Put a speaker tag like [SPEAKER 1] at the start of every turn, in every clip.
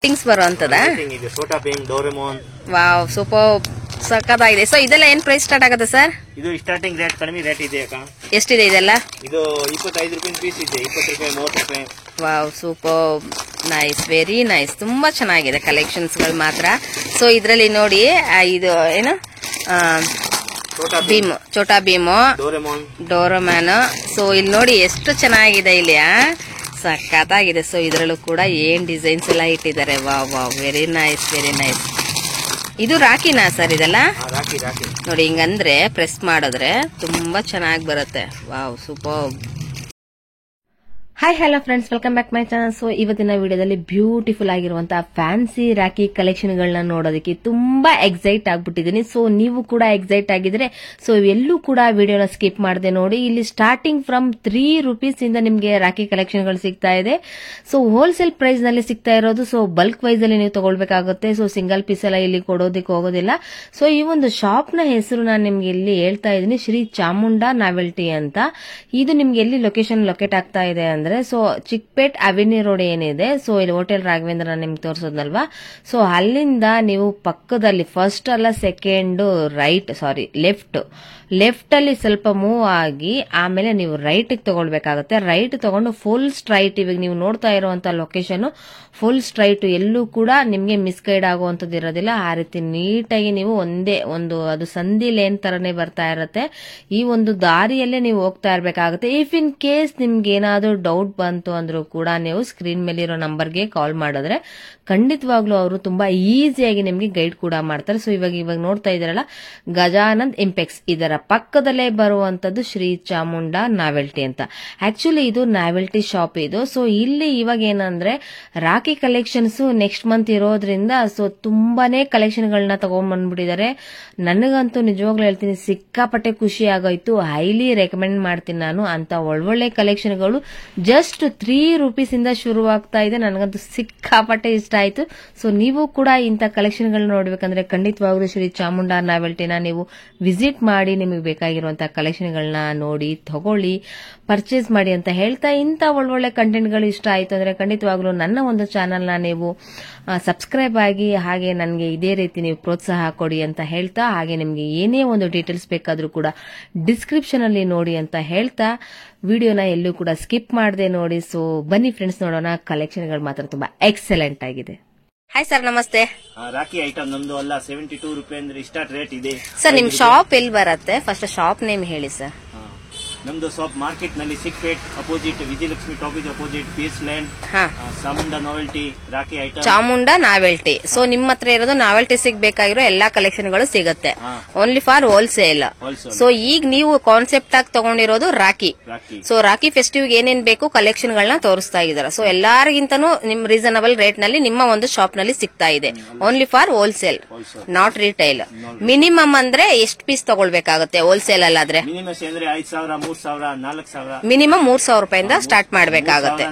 [SPEAKER 1] Things ಬರುವಂತದ
[SPEAKER 2] ಇದೆ ಸೋಟಾ Bhim, Doraemon.
[SPEAKER 1] Wow, super, ಸಕ್ಕತ್ತಾಗಿದೆ. So ಇದೆಲ್ಲ ಏನ್ ಪ್ರೈಸ್ ಸ್ಟಾರ್ಟ್ ಆಗುತ್ತೆ ಸರ್?
[SPEAKER 2] ಇದು ಸ್ಟಾರ್ಟಿಂಗ್ ರೇಟ್ ಕಡಿಮೆ ರೇಟ್ ಇದೆ ಅಕ್ಕ.
[SPEAKER 1] ಎಷ್ಟಿದೆ ಇದೆಲ್ಲ?
[SPEAKER 2] ಇದು 25 ರೂಪಾಯಿ ಪೀಸ್ ಇದೆ, 20 ರೂಪಾಯಿ, 30 ರೂಪಾಯಿ.
[SPEAKER 1] Wow, super nice, very nice. ತುಂಬಾ ಚೆನ್ನಾಗಿದೆ ಕಲೆಕ್ಷನ್ಸ್ ಗಳು ಮಾತ್ರ. ಸೊ ಇದ್ರಲ್ಲಿ ನೋಡಿ ಇದು ಏನು ಭೀಮ್, ಚೋಟಾ ಭೀಮು, ಡೋರೆಮಾನ್. ಸೊ ಇಲ್ಲಿ ನೋಡಿ ಎಷ್ಟು ಚೆನ್ನಾಗಿದೆ ಇಲ್ಲಿ, ಸಕ್ಕತ್ತಾಗಿದೆ. ಸೊ ಇದ್ರಲ್ಲೂ ಕೂಡ ಏನ್ ಡಿಸೈನ್ಸ್ ಎಲ್ಲ ಇಟ್ಟಿದ್ದಾರೆ. Wow wow, very nice, very nice. ಇದು ರಾಕಿನಾ ಸರ್ ಇದೆಲ್ಲ? ನೋಡಿ ಹಿಂಗಂದ್ರೆ ಪ್ರೆಸ್ ಮಾಡಿದ್ರೆ ತುಂಬಾ ಚೆನ್ನಾಗಿ ಬರುತ್ತೆ. Wow, super. Hi hello friends, welcome back my channel. So ಇವತ್ತಿನ ವಿಡಿಯೋದಲ್ಲಿ ಬ್ಯೂಟಿಫುಲ್ ಆಗಿರುವಂತಹ ಫ್ಯಾನ್ಸಿ ರಾಖಿ ಕಲೆಕ್ಷನ್ ಗಳನ್ನ ನೋಡೋದಕ್ಕೆ ತುಂಬಾ ಎಕ್ಸೈಟ್ ಆಗ್ಬಿಟ್ಟಿದ್ದೀನಿ. ಸೊ ನೀವು ಕೂಡ ಎಕ್ಸೈಟ್ ಆಗಿದ್ರೆ ಸೊ ಎಲ್ಲೂ ಕೂಡ ವಿಡಿಯೋನ ಸ್ಕಿಪ್ ಮಾಡದೆ ನೋಡಿ. ಇಲ್ಲಿ ಸ್ಟಾರ್ಟಿಂಗ್ ಫ್ರಮ್ 3 ರೂಪೀಸ್ ಇಂದ ನಿಮ್ಗೆ ರಾಖಿ ಕಲೆಕ್ಷನ್ ಗಳು ಸಿಗ್ತಾ ಇದೆ. ಸೊ ಹೋಲ್ಸೇಲ್ ಪ್ರೈಸ್ ನಲ್ಲಿ ಸಿಗ್ತಾ ಇರೋದು. ಸೊ ಬಲ್ಕ್ ವೈಸ್ ಅಲ್ಲಿ ನೀವು ತಗೊಳ್ಬೇಕಾಗುತ್ತೆ. ಸೊ ಸಿಂಗಲ್ ಪೀಸ್ ಎಲ್ಲ ಇಲ್ಲಿ ಕೊಡೋದಕ್ಕೆ ಹೋಗೋದಿಲ್ಲ. ಸೊ ಈ ಒಂದು ಶಾಪ್ ನ ಹೆಸರು ನಾನು ನಿಮ್ಗೆ ಇಲ್ಲಿ ಹೇಳ್ತಾ ಇದ್ದೀನಿ, ಶ್ರೀ ಚಾಮುಂಡಾ ನಾವೆಲ್ಟಿ ಅಂತ. ಇದು ನಿಮ್ಗೆ ಎಲ್ಲಿ ಲೊಕೇಶನ್ ಲೊಕೇಟ್ ಆಗ್ತಾ ಇದೆ ಅಂದ್ರೆ ಸೊ ಚಿಕ್ಪೇಟ್ ಅವೆನ್ಯೂ ರೋಡ್ ಏನಿದೆ, ಸೊ ಇಲ್ಲಿ ಹೋಟೆಲ್ ರಾಘವೇಂದ್ರ ನಿಮ್ಗೆ ತೋರಿಸೋದಲ್ವಾ. ಸೊ ಅಲ್ಲಿಂದ ನೀವು ಪಕ್ಕದಲ್ಲಿ ಫಸ್ಟ್ ಅಲ್ಲ ಸೆಕೆಂಡ್ ಲೆಫ್ಟ್ ಅಲ್ಲಿ ಸ್ವಲ್ಪ ಮೂವ್ ಆಗಿ ಆಮೇಲೆ ನೀವು ರೈಟ್ ತಗೊಳ್ಬೇಕಾಗುತ್ತೆ. ರೈಟ್ ತಗೊಂಡು ಫುಲ್ ಸ್ಟ್ರೈಟ್, ಇವಾಗ ನೀವು ನೋಡ್ತಾ ಇರುವಂತ ಲೊಕೇಶನ್ ಫುಲ್ ಸ್ಟ್ರೈಟ್, ಎಲ್ಲೂ ಕೂಡ ನಿಮ್ಗೆ ಮಿಸ್ಗೈಡ್ ಆಗುವಂತದ್ದು ಇರೋದಿಲ್ಲ. ಆ ರೀತಿ ನೀಟಾಗಿ ನೀವು ಒಂದೇ ಒಂದು ಅದು ಸಂಧಿ ಲೇನ್ ತರನೇ ಬರ್ತಾ ಇರುತ್ತೆ. ಈ ಒಂದು ದಾರಿಯಲ್ಲೇ ನೀವು ಹೋಗ್ತಾ ಇರ್ಬೇಕಾಗುತ್ತೆ. ಇಫ್ ಇನ್ ಕೇಸ್ ನಿಮ್ಗೆ ಏನಾದ್ರೂ ಡೌಟ್ ಬಂತು ಅಂದ್ರೂ ಕೂಡ ನೀವು ಸ್ಕ್ರೀನ್ ಮೇಲೆ ಇರೋ ನಂಬರ್ಗೆ ಕಾಲ್ ಮಾಡಿದ್ರೆ ಖಂಡಿತವಾಗ್ಲೂ ಅವರು ತುಂಬಾ ಈಸಿಯಾಗಿ ನಿಮ್ಗೆ ಗೈಡ್ ಕೂಡ ಮಾಡ್ತಾರೆ. ಸೊ ಇವಾಗ ನೋಡ್ತಾ ಇದ್ದೀರಲ್ಲ, ಗಜಾನಂದ್ ಇಂಪೆಕ್ಸ್, ಇದರ ಪಕ್ಕದಲ್ಲೇ ಬರುವಂತದ್ದು ಶ್ರೀ ಚಾಮುಂಡಾ ನಾವೆಲ್ಟಿ ಅಂತ. ಆಕ್ಚುಲಿ ಇದು ನಾವೆಲ್ಟಿ ಶಾಪ್ ಇದು. ಸೊ ಇಲ್ಲಿ ಇವಾಗ ಏನಂದ್ರೆ ರಾಖಿ ಕಲೆಕ್ಷನ್ಸ್ ನೆಕ್ಸ್ಟ್ ಮಂತ್ ಇರೋದ್ರಿಂದ ಸೊ ತುಂಬಾನೇ ಕಲೆಕ್ಷನ್ ಗಳನ್ನ ತಗೊಂಡ್ಬಂದ್ಬಿಟ್ಟಿದ್ದಾರೆ. ನನಗಂತೂ ನಿಜವಾಗ್ಲೂ ಹೇಳ್ತೀನಿ, ಸಿಕ್ಕಾಪಟ್ಟೆ ಖುಷಿ ಆಗೋಯ್ತು. ಹೈಲಿ ರೆಕಮೆಂಡ್ ಮಾಡ್ತೀನಿ ನಾನು. ಅಂತ ಒಳ್ಳೊಳ್ಳೆ ಕಲೆಕ್ಷನ್ ಗಳು ಜಸ್ಟ್ 3 ರೂಪೀಸ್ ಇಂದ ಶುರುವಾಗ್ತಾ ಇದೆ. ನನಗಂತೂ ಸಿಕ್ಕಾಪಟ್ಟೆ ಇಷ್ಟ ಆಯ್ತು. ಸೊ ನೀವು ಕೂಡ ಇಂಥ ಕಲೆಕ್ಷನ್ ಗಳನ್ನ ನೋಡ್ಬೇಕಂದ್ರೆ ಖಂಡಿತವಾಗ್ಲೂ ಶ್ರೀ ಚಾಮುಂಡಾ ನಾವೆಲ್ಟಿನ ನೀವು ವಿಸಿಟ್ ಮಾಡಿ ನಿಮಗೆ ಬೇಕಾಗಿರುವಂತಹ ಕಲೆಕ್ಷನ್ ಗಳನ್ನ ನೋಡಿ ತಗೊಳ್ಳಿ, ಪರ್ಚೇಸ್ ಮಾಡಿ ಅಂತ ಹೇಳ್ತಾ, ಇಂಥ ಒಳ್ಳೊಳ್ಳೆ ಕಂಟೆಂಟ್ ಗಳು ಇಷ್ಟ ಆಯ್ತು ಅಂದ್ರೆ ಖಂಡಿತವಾಗ್ಲೂ ನನ್ನ ಒಂದು ಚಾನೆಲ್ ನ ನೀವು ಸಬ್ಸ್ಕ್ರೈಬ್ ಆಗಿ, ಹಾಗೆ ನನಗೆ ಇದೇ ರೀತಿ ನೀವು ಪ್ರೋತ್ಸಾಹ ಕೊಡಿ ಅಂತ ಹೇಳ್ತಾ, ಹಾಗೆ ನಿಮ್ಗೆ ಏನೇ ಒಂದು ಡೀಟೇಲ್ಸ್ ಬೇಕಾದ್ರೂ ಕೂಡ ಡಿಸ್ಕ್ರಿಪ್ಷನ್ ಅಲ್ಲಿ ನೋಡಿ ಅಂತ ಹೇಳ್ತಾ, ವಿಡಿಯೋನ ಎಲ್ಲೂ ಕೂಡ ಸ್ಕಿಪ್ ಮಾಡದೆ ನೋಡಿ. ಸೊ ಬನ್ನಿ ಫ್ರೆಂಡ್ಸ್, ನೋಡೋಣ. ಕಲೆಕ್ಷನ್ ಗಳು ಮಾತ್ರ ತುಂಬಾ ಎಕ್ಸಲೆಂಟ್ ಆಗಿದೆ. ಹಾಯ್ ಸರ್, ನಮಸ್ತೆ.
[SPEAKER 2] ರಾಖಿ ಐಟಮ್ ನಮ್ದು ಅಲ್ಲ 72 ರೂಪಾಯಿ ಅಂದ್ರೆ ಸ್ಟಾರ್ಟ್ ರೇಟ್ ಇದೆ.
[SPEAKER 1] ಸರ್ ನಿಮ್ ಶಾಪ್ ಎಲ್ಲಿ ಬರುತ್ತೆ? ಫಸ್ಟ್ ಶಾಪ್ ನೇಮ್ ಹೇಳಿ ಸರ್.
[SPEAKER 2] ನಮ್ದು ಶಾಪ್ ಮಾರ್ಕೆಟ್ ನಲ್ಲಿ Chickpet opposite, Vijayalakshmi talkies opposite, peace land, Chamunda novelty rakhi item.
[SPEAKER 1] Chamunda novelty. So ನಿಮ್ಮ ಹತ್ರ ಇರೋದು ನಾವೆಲ್ಟಿ ಸಿಗ್ಬೇಕಾಗಿರೋ ಎಲ್ಲಾ ಕಲೆಕ್ಷನ್ ಗಳು ಸಿಗುತ್ತೆ, ಓನ್ಲಿ ಫಾರ್ ಹೋಲ್ಸೇಲ್. ಸೊ ಈಗ ನೀವು ಕಾನ್ಸೆಪ್ಟ್ ಆಗಿ ತಗೊಂಡಿರೋದು ರಾಖಿ. ಸೊ ರಾಖಿ ಫೆಸ್ಟಿವ್ ಏನೇನ್ ಬೇಕು ಕಲೆಕ್ಷನ್ ಗಳನ್ನ ತೋರಿಸ್ತಾ ಇದಾರೆ. ಸೊ ಎಲ್ಲರಿಗಿಂತನೂ ನಿಮ್ ರೀಸನಬಲ್ ರೇಟ್ ನಲ್ಲಿ ನಿಮ್ಮ ಒಂದು ಶಾಪ್ ನಲ್ಲಿ ಸಿಗ್ತಾ ಇದೆ, only for wholesale, not retail. Minimum ಅಂದ್ರೆ ಎಷ್ಟು ಪೀಸ್ ತಗೊಳ್ಬೇಕಾಗುತ್ತೆ ಹೋಲ್ಸೇಲ್ ಅಲ್ಲಾದ್ರೆ? ಮಿನಿಮಮ್ 3,000 ರೂಪಾಯಿಂದ ಸ್ಟಾರ್ಟ್ ಮಾಡಬೇಕಾಗುತ್ತೆ.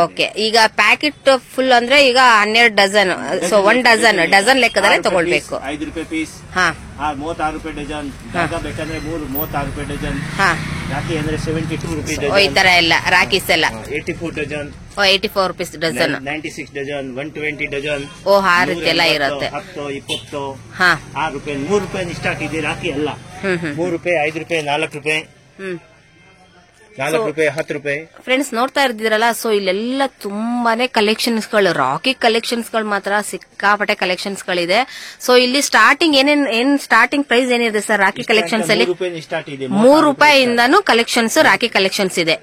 [SPEAKER 1] ಓಕೆ, ಈಗ ಪ್ಯಾಕೆಟ್ ಫುಲ್ ಅಂದ್ರೆ ಈಗ 12 ಡಜನ್. ಸೊ 1 ಡಜನ್ ಲೆಕ್ಕದಲ್ಲೇ ತಗೊಳ್ಬೇಕು.
[SPEAKER 2] 5 ರೂಪಾಯಿ ಪೀಸ್, 36 ರೂಪಾಯಿ ಡಜನ್. ಬೇಕಂದ್ರೆ 36 ರೂಪಾಯಿ ಡಜನ್. ರಾಖಿ ಅಂದ್ರೆ 72 ರೂಪಾಯಿ ಡಜನ್.
[SPEAKER 1] ಈ ತರ ಎಲ್ಲ ರಾಖೀಸ್ ಎಲ್ಲ
[SPEAKER 2] 84 dozen.
[SPEAKER 1] 84 rupees dozen.
[SPEAKER 2] 96 dozen, 120 dozen.
[SPEAKER 1] Oh, ಆ ರೀತಿ ಎಲ್ಲ ಇರುತ್ತೆ.
[SPEAKER 2] 10, 20, 6 ರೂಪಾಯಿ, 3 ರೂಪಾಯಿ ಸ್ಟಾರ್ಟ್ ಇದೆ ರಾಖಿ ಎಲ್ಲ. 3 ರೂಪಾಯಿ, 5 ರೂಪಾಯಿ, 4 ರೂಪಾಯಿ, 4 ರೂಪಾಯಿ, 10 ರೂಪಾಯಿ.
[SPEAKER 1] ಫ್ರೆಂಡ್ಸ್ ನೋಡ್ತಾ ಇರ್ದಿರಲ್ಲ, ಸೊ ಇಲ್ಲೆಲ್ಲ ತುಂಬಾನೇ ಕಲೆಕ್ಷನ್ಸ್ ಗಳು, ರಾಕಿ ಕಲೆಕ್ಷನ್ಸ್ ಗಳು ಮಾತ್ರ ಸಿಕ್ಕಾಪಟ್ಟೆ ಕಲೆಕ್ಷನ್ಸ್ ಗಳಿದೆ. ಸೊ ಇಲ್ಲಿ ಸ್ಟಾರ್ಟಿಂಗ್ ಏನ್ ಸ್ಟಾರ್ಟಿಂಗ್ ಪ್ರೈಸ್ ಏನಿದೆ ಸರ್ ರಾಖಿ ಕಲೆಕ್ಷನ್ಸ್ ಅಲ್ಲಿ? 3 ರೂಪಾಯಿಂದಾನು ಕಲೆಕ್ಷನ್ಸ್ ರಾಖಿ ಕಲೆಕ್ಷನ್ಸ್ ಇದೆ.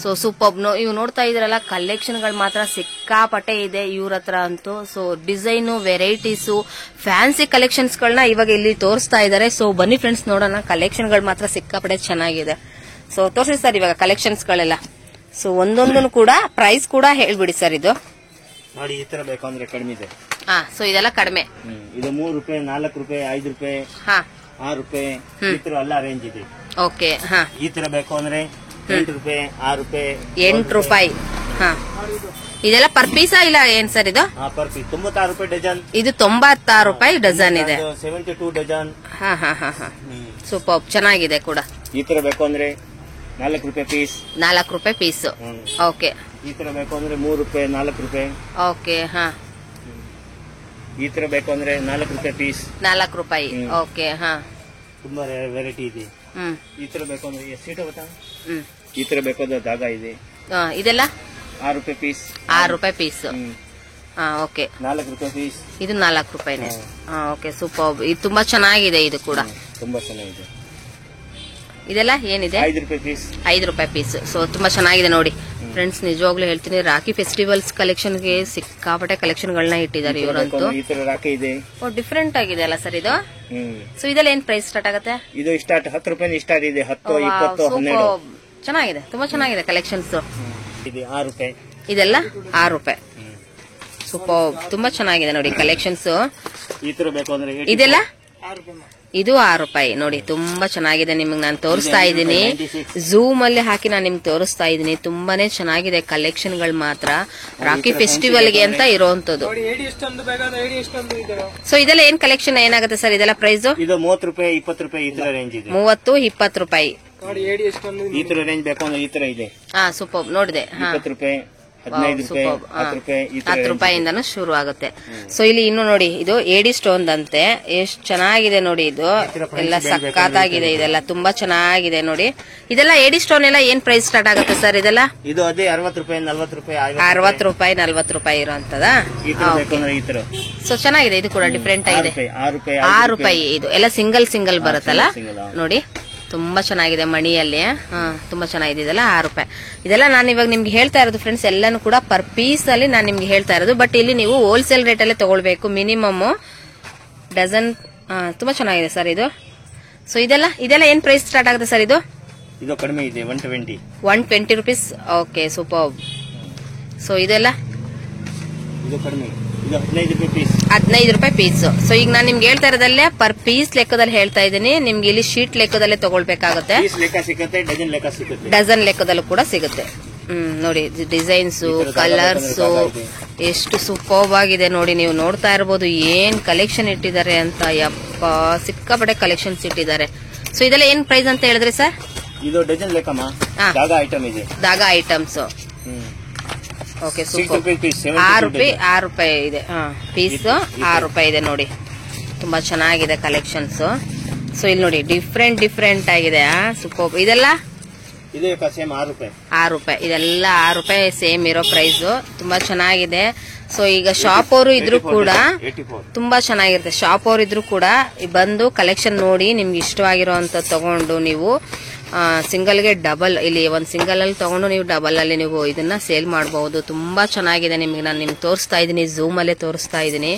[SPEAKER 1] So super. ಇವು ನೋಡ್ತಾ ಇದ್ರಲ್ಲ, ಕಲೆಕ್ಷನ್ ಗಳು ಮಾತ್ರ ಸಿಕ್ಕಾಪಟ್ಟೆ ಇದೆ ಇವ್ರ ಹತ್ರ ಅಂತೂ. So design, varieties, fancy collections ಗಳನ್ನ ಇವಾಗ ಇಲ್ಲಿ ತೋರಿಸ್ತಾ ಇದಾರೆ. ಸೊ ಬನ್ನಿ ಫ್ರೆಂಡ್ಸ್, ನೋಡೋಣ. ಕಲೆಕ್ಷನ್ ಗಳು ಮಾತ್ರ ಸಿಕ್ಕಾಪಟ್ಟೆ ಚೆನ್ನಾಗಿದೆ. ಸೊ ತೋರಿಸಿ ಸರ್ ಇವಾಗ ಕಲೆಕ್ಷನ್ಸ್ ಗಳೆಲ್ಲ. ಸೊ ಒಂದೊಂದನ್ನು ಕೂಡ ಪ್ರೈಸ್ ಕೂಡ ಹೇಳ್ಬಿಡಿ ಸರ್. ಇದು
[SPEAKER 2] ನೋಡಿ, ಈ ತರ ಬೇಕಂದ್ರೆ ಕಡಿಮೆ ಇದೆ.
[SPEAKER 1] ಸೊ ಇದೆಲ್ಲ ಕಡಿಮೆ.
[SPEAKER 2] ಇದು 3 ರೂಪಾಯಿ, 4 ರೂಪಾಯಿ, 5 ರೂಪಾಯಿ, 6 ರೂಪಾಯಿ, ಈ ತರ ಎಲ್ಲ ರೇಂಜ್ ಇದೆ.
[SPEAKER 1] ಓಕೆ.
[SPEAKER 2] ಈ ತರ ಬೇಕು ಅಂದ್ರೆ 8 ರೂಪಾಯಿ, 6 ರೂಪಾಯಿ,
[SPEAKER 1] 8 ರೂಪಾಯಿ. ಇದೆಲ್ಲ ಪರ್ ಪೀಸಾ ಇಲ್ಲ ಏನ್ ಸರ್ ಇದು?
[SPEAKER 2] ಪರ್ ಪೀಸ್ 96 ರೂಪಾಯಿ ಡಜನ್.
[SPEAKER 1] ಇದು 96 ರೂಪಾಯಿ ಡಜನ್ ಇದೆ.
[SPEAKER 2] 72 ಡಜನ್.
[SPEAKER 1] ಸೂಪರ್, ಚೆನ್ನಾಗಿದೆ ಕೂಡ.
[SPEAKER 2] ಈ ತರ ಬೇಕು ಅಂದ್ರೆ 4 ರೂಪಾಯಿ ಪೀಸ್.
[SPEAKER 1] 4 ರೂಪಾಯಿ ಪೀಸ್. ಓಕೆ.
[SPEAKER 2] ಈ ತರ ಬೇಕು ಅಂದ್ರೆ 3 ರೂಪಾಯಿ 4 ರೂಪಾಯಿ.
[SPEAKER 1] ಓಕೆ. ಹಾ,
[SPEAKER 2] ಈ ತರ ಬೇಕು ಅಂದ್ರೆ 4 ರೂಪಾಯಿ ಪೀಸ್.
[SPEAKER 1] 4 ರೂಪಾಯಿ. ಓಕೆ. ಹಾ,
[SPEAKER 2] ತುಂಬಾ ವೆರೈಟಿ ಇದೆ. ಈ ತರ ಬೇಕು ಅಂದ್ರೆ ಸೀಟು ಗೊತ್ತಾ? ಈ ತರ ಬೇಕು ಅಂದ್ರೆ ಧಾಗ ಇದೆ.
[SPEAKER 1] ಇದೆಲ್ಲ
[SPEAKER 2] 6 ರೂಪಾಯಿ ಪೀಸ್.
[SPEAKER 1] 6 ರೂಪಾಯಿ ಪೀಸ್. ಓಕೆ.
[SPEAKER 2] 4 ರೂಪಾಯಿ ಪೀಸ್.
[SPEAKER 1] ಇದು 4 ರೂಪಾಯಿನೇ. Okay, super. ಇದು ತುಂಬಾ ಚೆನ್ನಾಗಿದೆ. ಇದು ಕೂಡ
[SPEAKER 2] ತುಂಬಾ ಚೆನ್ನಾಗಿದೆ.
[SPEAKER 1] ಇದೆಲ್ಲ ಏನಿದೆ?
[SPEAKER 2] 5 ರೂಪಾಯಿ ಪೀಸ್.
[SPEAKER 1] 5 ರೂಪಾಯಿ ಪೀಸ್. ಸೊ ತುಂಬಾ ಚೆನ್ನಾಗಿದೆ ನೋಡಿ ಫ್ರೆಂಡ್ಸ್. ನಿಜವಾಗ್ಲೂ ಹೇಳ್ತೀನಿ, ರಾಖಿ ಫೆಸ್ಟಿವಲ್ಸ್ ಕಲೆಕ್ಷನ್ಗೆ ಸಿಕ್ಕಾಪಟ್ಟೆ ಕಲೆಕ್ಷನ್ ಗಳನ್ನ ಇಟ್ಟಿದ್ದಾರೆ ಇವರಂತೂ.
[SPEAKER 2] ಈ ತರ ರಾಖಿ ಇದೆ.
[SPEAKER 1] ಡಿಫ್ರೆಂಟ್ ಆಗಿದೆ ಅಲ್ಲ ಸರ್ ಇದು? ಸೊ ಇದೆಲ್ಲ ಏನ್ ಪ್ರೈಸ್ ಸ್ಟಾರ್ಟ್ ಆಗುತ್ತೆ?
[SPEAKER 2] ಇದು ಸ್ಟಾರ್ಟ್ 10 ರೂಪಾಯಿ ಸ್ಟಾರ್ಟ್ ಇದೆ. 10, 20, 12.
[SPEAKER 1] ಚೆನ್ನಾಗಿದೆ, ತುಂಬಾ ಚೆನ್ನಾಗಿದೆ ಕಲೆಕ್ಷನ್ಸ್.
[SPEAKER 2] ಇದು 6 ರೂಪಾಯಿ.
[SPEAKER 1] ಇದೆಲ್ಲ 6 ರೂಪಾಯಿ. ಸೂಪರ್, ತುಂಬಾ ಚೆನ್ನಾಗಿದೆ ನೋಡಿ ಕಲೆಕ್ಷನ್ಸ್.
[SPEAKER 2] ಈ ತರ ಬೇಕು ಅಂದ್ರೆ
[SPEAKER 1] ಇದೆಲ್ಲ ಇದು 6 ರೂಪಾಯಿ ನೋಡಿ. ತುಂಬಾ ಚೆನ್ನಾಗಿದೆ. ನಿಮ್ಗೆ ನಾನು ತೋರಿಸ್ತಾ ಇದ್ದೀನಿ, ಝೂಮ್ ಅಲ್ಲಿ ಹಾಕಿ ನಾನು ನಿಮ್ಗೆ ತೋರಿಸ್ತಾ ಇದ್ದೀನಿ. ತುಂಬಾನೇ ಚೆನ್ನಾಗಿದೆ ಕಲೆಕ್ಷನ್ ಗಳು ಮಾತ್ರ ರಾಖಿ ಫೆಸ್ಟಿವಲ್ ಗೆ ಅಂತ ಇರೋಂತದ್ದು. ಸೊ ಇದೆಲ್ಲ ಏನ್ ಕಲೆಕ್ಷನ್ ಏನಾಗುತ್ತೆ ಸರ್? ಇದೆಲ್ಲ ಪ್ರೈಸ್
[SPEAKER 2] ಇದು 30 ರೂಪಾಯಿ 20 ರೂಪಾಯಿ ಈ ತರ ರೇಂಜ್ ಇದೆ.
[SPEAKER 1] 30-20 ರೂಪಾಯಿ.
[SPEAKER 2] ಈ ತರ ರೇಂಜ್ ಬೇಕು ಅಂದ್ರೆ ಈ ತರ ಇದೆ.
[SPEAKER 1] ಸೂಪರ್, ನೋಡಿದೆ.
[SPEAKER 2] 20 ರೂಪಾಯಿ 15 ರೂಪಾಯಿ 10 ರೂಪಾಯಿ
[SPEAKER 1] 10 ರೂಪಾಯಿಂದನೂ ಶುರು ಆಗುತ್ತೆ. ಸೊ ಇಲ್ಲಿ ಇನ್ನು ನೋಡಿ, ಇದು ಏಡಿ ಸ್ಟೋನ್ ಅಂತೆ. ಎಷ್ಟು ಚೆನ್ನಾಗಿದೆ ನೋಡಿ. ಇದು ಎಲ್ಲ ಸಕ್ಕತ್ತಾಗಿದೆ. ಇದೆಲ್ಲ ತುಂಬಾ ಚೆನ್ನಾಗಿದೆ ನೋಡಿ. ಇದೆಲ್ಲ ಏಡಿ ಸ್ಟೋನ್ ಎಲ್ಲ ಏನ್ ಪ್ರೈಸ್ ಸ್ಟಾರ್ಟ್ ಆಗುತ್ತೆ ಸರ್? ಇದೆಲ್ಲ
[SPEAKER 2] ಇದು ಅದೇ 60 ರೂಪಾಯಿ 40 ರೂಪಾಯಿ
[SPEAKER 1] 60 ರೂಪಾಯಿ 40 ರೂಪಾಯಿ ಇರೋಂತದ. ಸೊ ಚೆನ್ನಾಗಿದೆ. ಇದು ಕೂಡ ಡಿಫ್ರೆಂಟ್ ಆಗಿದೆ. 6 ರೂಪಾಯಿ. ಇದು ಎಲ್ಲ ಸಿಂಗಲ್ ಬರುತ್ತಲ್ಲ ನೋಡಿ. ತುಂಬಾ ಚೆನ್ನಾಗಿದೆ ಮಣಿಯಲ್ಲಿ. ತುಂಬಾ ಚೆನ್ನಾಗಿದೆ. ಇದೆಲ್ಲ 6 ರೂಪಾಯಿ. ಇದೆಲ್ಲ ನಾನು ಇವಾಗ ನಿಮ್ಗೆ ಹೇಳ್ತಾ ಇರೋದು ಫ್ರೆಂಡ್ಸ್, ಎಲ್ಲಾನು ಕೂಡ ಪರ್ ಪೀಸ್ ಅಲ್ಲಿ ನಾನು ನಿಮ್ಗೆ ಹೇಳ್ತಾ ಇರೋದು. ಬಟ್ ಇಲ್ಲಿ ನೀವು ಹೋಲ್ಸೇಲ್ ರೇಟ್ ಅಲ್ಲೇ ತಗೊಳ್ಬೇಕು. Minimum dozen. ತುಂಬಾ ಚೆನ್ನಾಗಿದೆ ಸರ್ ಇದು. ಸೊ ಇದೆಲ್ಲ ಏನ್ ಪ್ರೈಸ್ ಸ್ಟಾರ್ಟ್ ಆಗುತ್ತೆ ಸರ್?
[SPEAKER 2] ಇದು ಕಡಿಮೆ ಇದೆ.
[SPEAKER 1] 120 ರೂಪೀಸ್. Okay, super. ಸೊ ಇದೆಲ್ಲ
[SPEAKER 2] ಇದು ಕಡಿಮೆ. ಇದು 15 ರೂಪಾಯಿ ಪೀಸ್.
[SPEAKER 1] 15 ರೂಪಾಯಿ ಪೀಸ್. ಸೊ ಈಗ ನಾನು ನಿಮ್ಗೆ ಹೇಳ್ತಾ ಇರೋದಲ್ಲೇ ಪರ್ ಪೀಸ್ ಲೆಕ್ಕದಲ್ಲಿ ಹೇಳ್ತಾ ಇದ್ದೀನಿ. ನಿಮ್ಗೆ ಇಲ್ಲಿ ಶೀಟ್ ಲೆಕ್ಕದಲ್ಲೇ ತಗೊಳ್ಬೇಕಾಗುತ್ತೆ.
[SPEAKER 2] ಲೆಕ್ಕ ಸಿಗುತ್ತೆ, ಡಜನ್ ಲೆಕ್ಕ ಸಿಗುತ್ತೆ.
[SPEAKER 1] ಡಜನ್ ಲೆಕ್ಕದಲ್ಲೂ ಕೂಡ ಸಿಗುತ್ತೆ. ನೋಡಿ ಡಿಸೈನ್ಸ್, ಕಲರ್ಸ್ ಎಷ್ಟು ಸೂಪರ್ಬ್ ಆಗಿದೆ ನೋಡಿ. ನೀವು ನೋಡ್ತಾ ಇರಬಹುದು ಏನ್ ಕಲೆಕ್ಷನ್ ಇಟ್ಟಿದ್ದಾರೆ ಅಂತ. ಯಪ್ಪ, ಸಿಕ್ಕಾಪಟ್ಟೆ ಕಲೆಕ್ಷನ್ಸ್ ಇಟ್ಟಿದ್ದಾರೆ. ಸೊ ಇದೆಲ್ಲ ಏನ್ ಪ್ರೈಸ್ ಅಂತ ಹೇಳಿದ್ರಿ ಸರ್?
[SPEAKER 2] ಇದು ಡಜನ್ ಲೆಕ್ಕಮ್ಮ. ದಾಗ ಐಟಮ್ ಇದೆ.
[SPEAKER 1] ದಾಗ ಐಟಮ್ಸ್. Okay, super. 6 ರೂಪಾಯಿ ಇದೆ ಪೀಸ್. 6 ರೂಪಾಯಿ ಇದೆ ನೋಡಿ. ತುಂಬಾ ಚೆನ್ನಾಗಿದೆ ಕಲೆಕ್ಷನ್ಸ್. ಸೊ ಇಲ್ಲಿ ನೋಡಿ ಡಿಫ್ರೆಂಟ್ ಆಗಿದೆ. ಸೂಪರ್. ಇದೆಲ್ಲ
[SPEAKER 2] 6 ರೂಪಾಯಿ.
[SPEAKER 1] 6 ರೂಪಾಯಿ. ಇದೆಲ್ಲ 6 ರೂಪಾಯಿ ಸೇಮ್ ಇರೋ ಪ್ರೈಸ್. ತುಂಬಾ ಚೆನ್ನಾಗಿದೆ. ಸೊ ಈಗ ಶಾಪ್ ಅವರು ಇದ್ರು ಕೂಡ ತುಂಬಾ ಚೆನ್ನಾಗಿರುತ್ತೆ. ಶಾಪ್ ಅವರು ಇದ್ರು ಕೂಡ ಬಂದು ಕಲೆಕ್ಷನ್ ನೋಡಿ ನಿಮ್ಗೆ ಇಷ್ಟವಾಗಿರೋಂತ ತಗೊಂಡು ನೀವು ಸಿಂಗಲ್ ಗೆ ಡಬಲ್, ಇಲ್ಲಿ ಒಂದ್ ಸಿಂಗಲ್ ಅಲ್ಲಿ ತಗೊಂಡು ನೀವು ಡಬಲ್ ಅಲ್ಲಿ ನೀವು ಇದನ್ನ ಸೇಲ್ ಮಾಡಬಹುದು. ತುಂಬಾ ಚೆನ್ನಾಗಿದೆ. ನಾನು ತೋರಿಸ್ತಾ ಇದ್ದೀನಿ, ಝೂಮ್ ಅಲ್ಲೇ ತೋರಿಸ್ತಾ ಇದ್ದೀನಿ.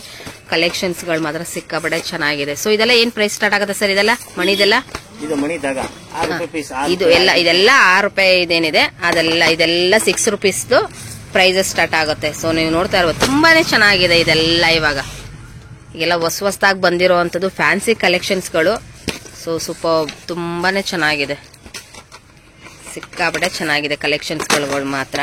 [SPEAKER 1] ಕಲೆಕ್ಷನ್ಸ್ ಗಳು ಮಾತ್ರ ಸಿಕ್ಕಾಪಟ್ಟೆ ಚೆನ್ನಾಗಿದೆ. ಸೊ ಇದೆಲ್ಲ ಏನ್ ಪ್ರೈಸ್ ಸ್ಟಾರ್ಟ್ ಆಗುತ್ತೆ ಸರ್? ಇದೆಲ್ಲ ಮಣಿದೆಲ್ಲ ಇದೆಲ್ಲ 6 ರೂಪಾಯಿ ಇದೇನಿದೆ ಇದೆಲ್ಲ 6 ರುಪೀಸ್ ಪ್ರೈಸಸ್ ಸ್ಟಾರ್ಟ್ ಆಗುತ್ತೆ. ಸೊ ನೀವು ನೋಡ್ತಾ ಇರ್ಬೋದು, ತುಂಬಾನೇ ಚೆನ್ನಾಗಿದೆ ಇದೆಲ್ಲ. ಈಗೆಲ್ಲ ಹೊಸದಾಗಿ ಬಂದಿರುವಂತದ್ದು ಫ್ಯಾನ್ಸಿ ಕಲೆಕ್ಷನ್ಸ್ ಗಳು. ಸೊ ಸೂಪರ್, ತುಂಬಾನೇ ಚೆನ್ನಾಗಿದೆ. ಸಿಕ್ಕಾಪಟ್ಟೆ ಚೆನ್ನಾಗಿದೆ ಕಲೆಕ್ಷನ್ಸ್ ಗಳು ಮಾತ್ರ.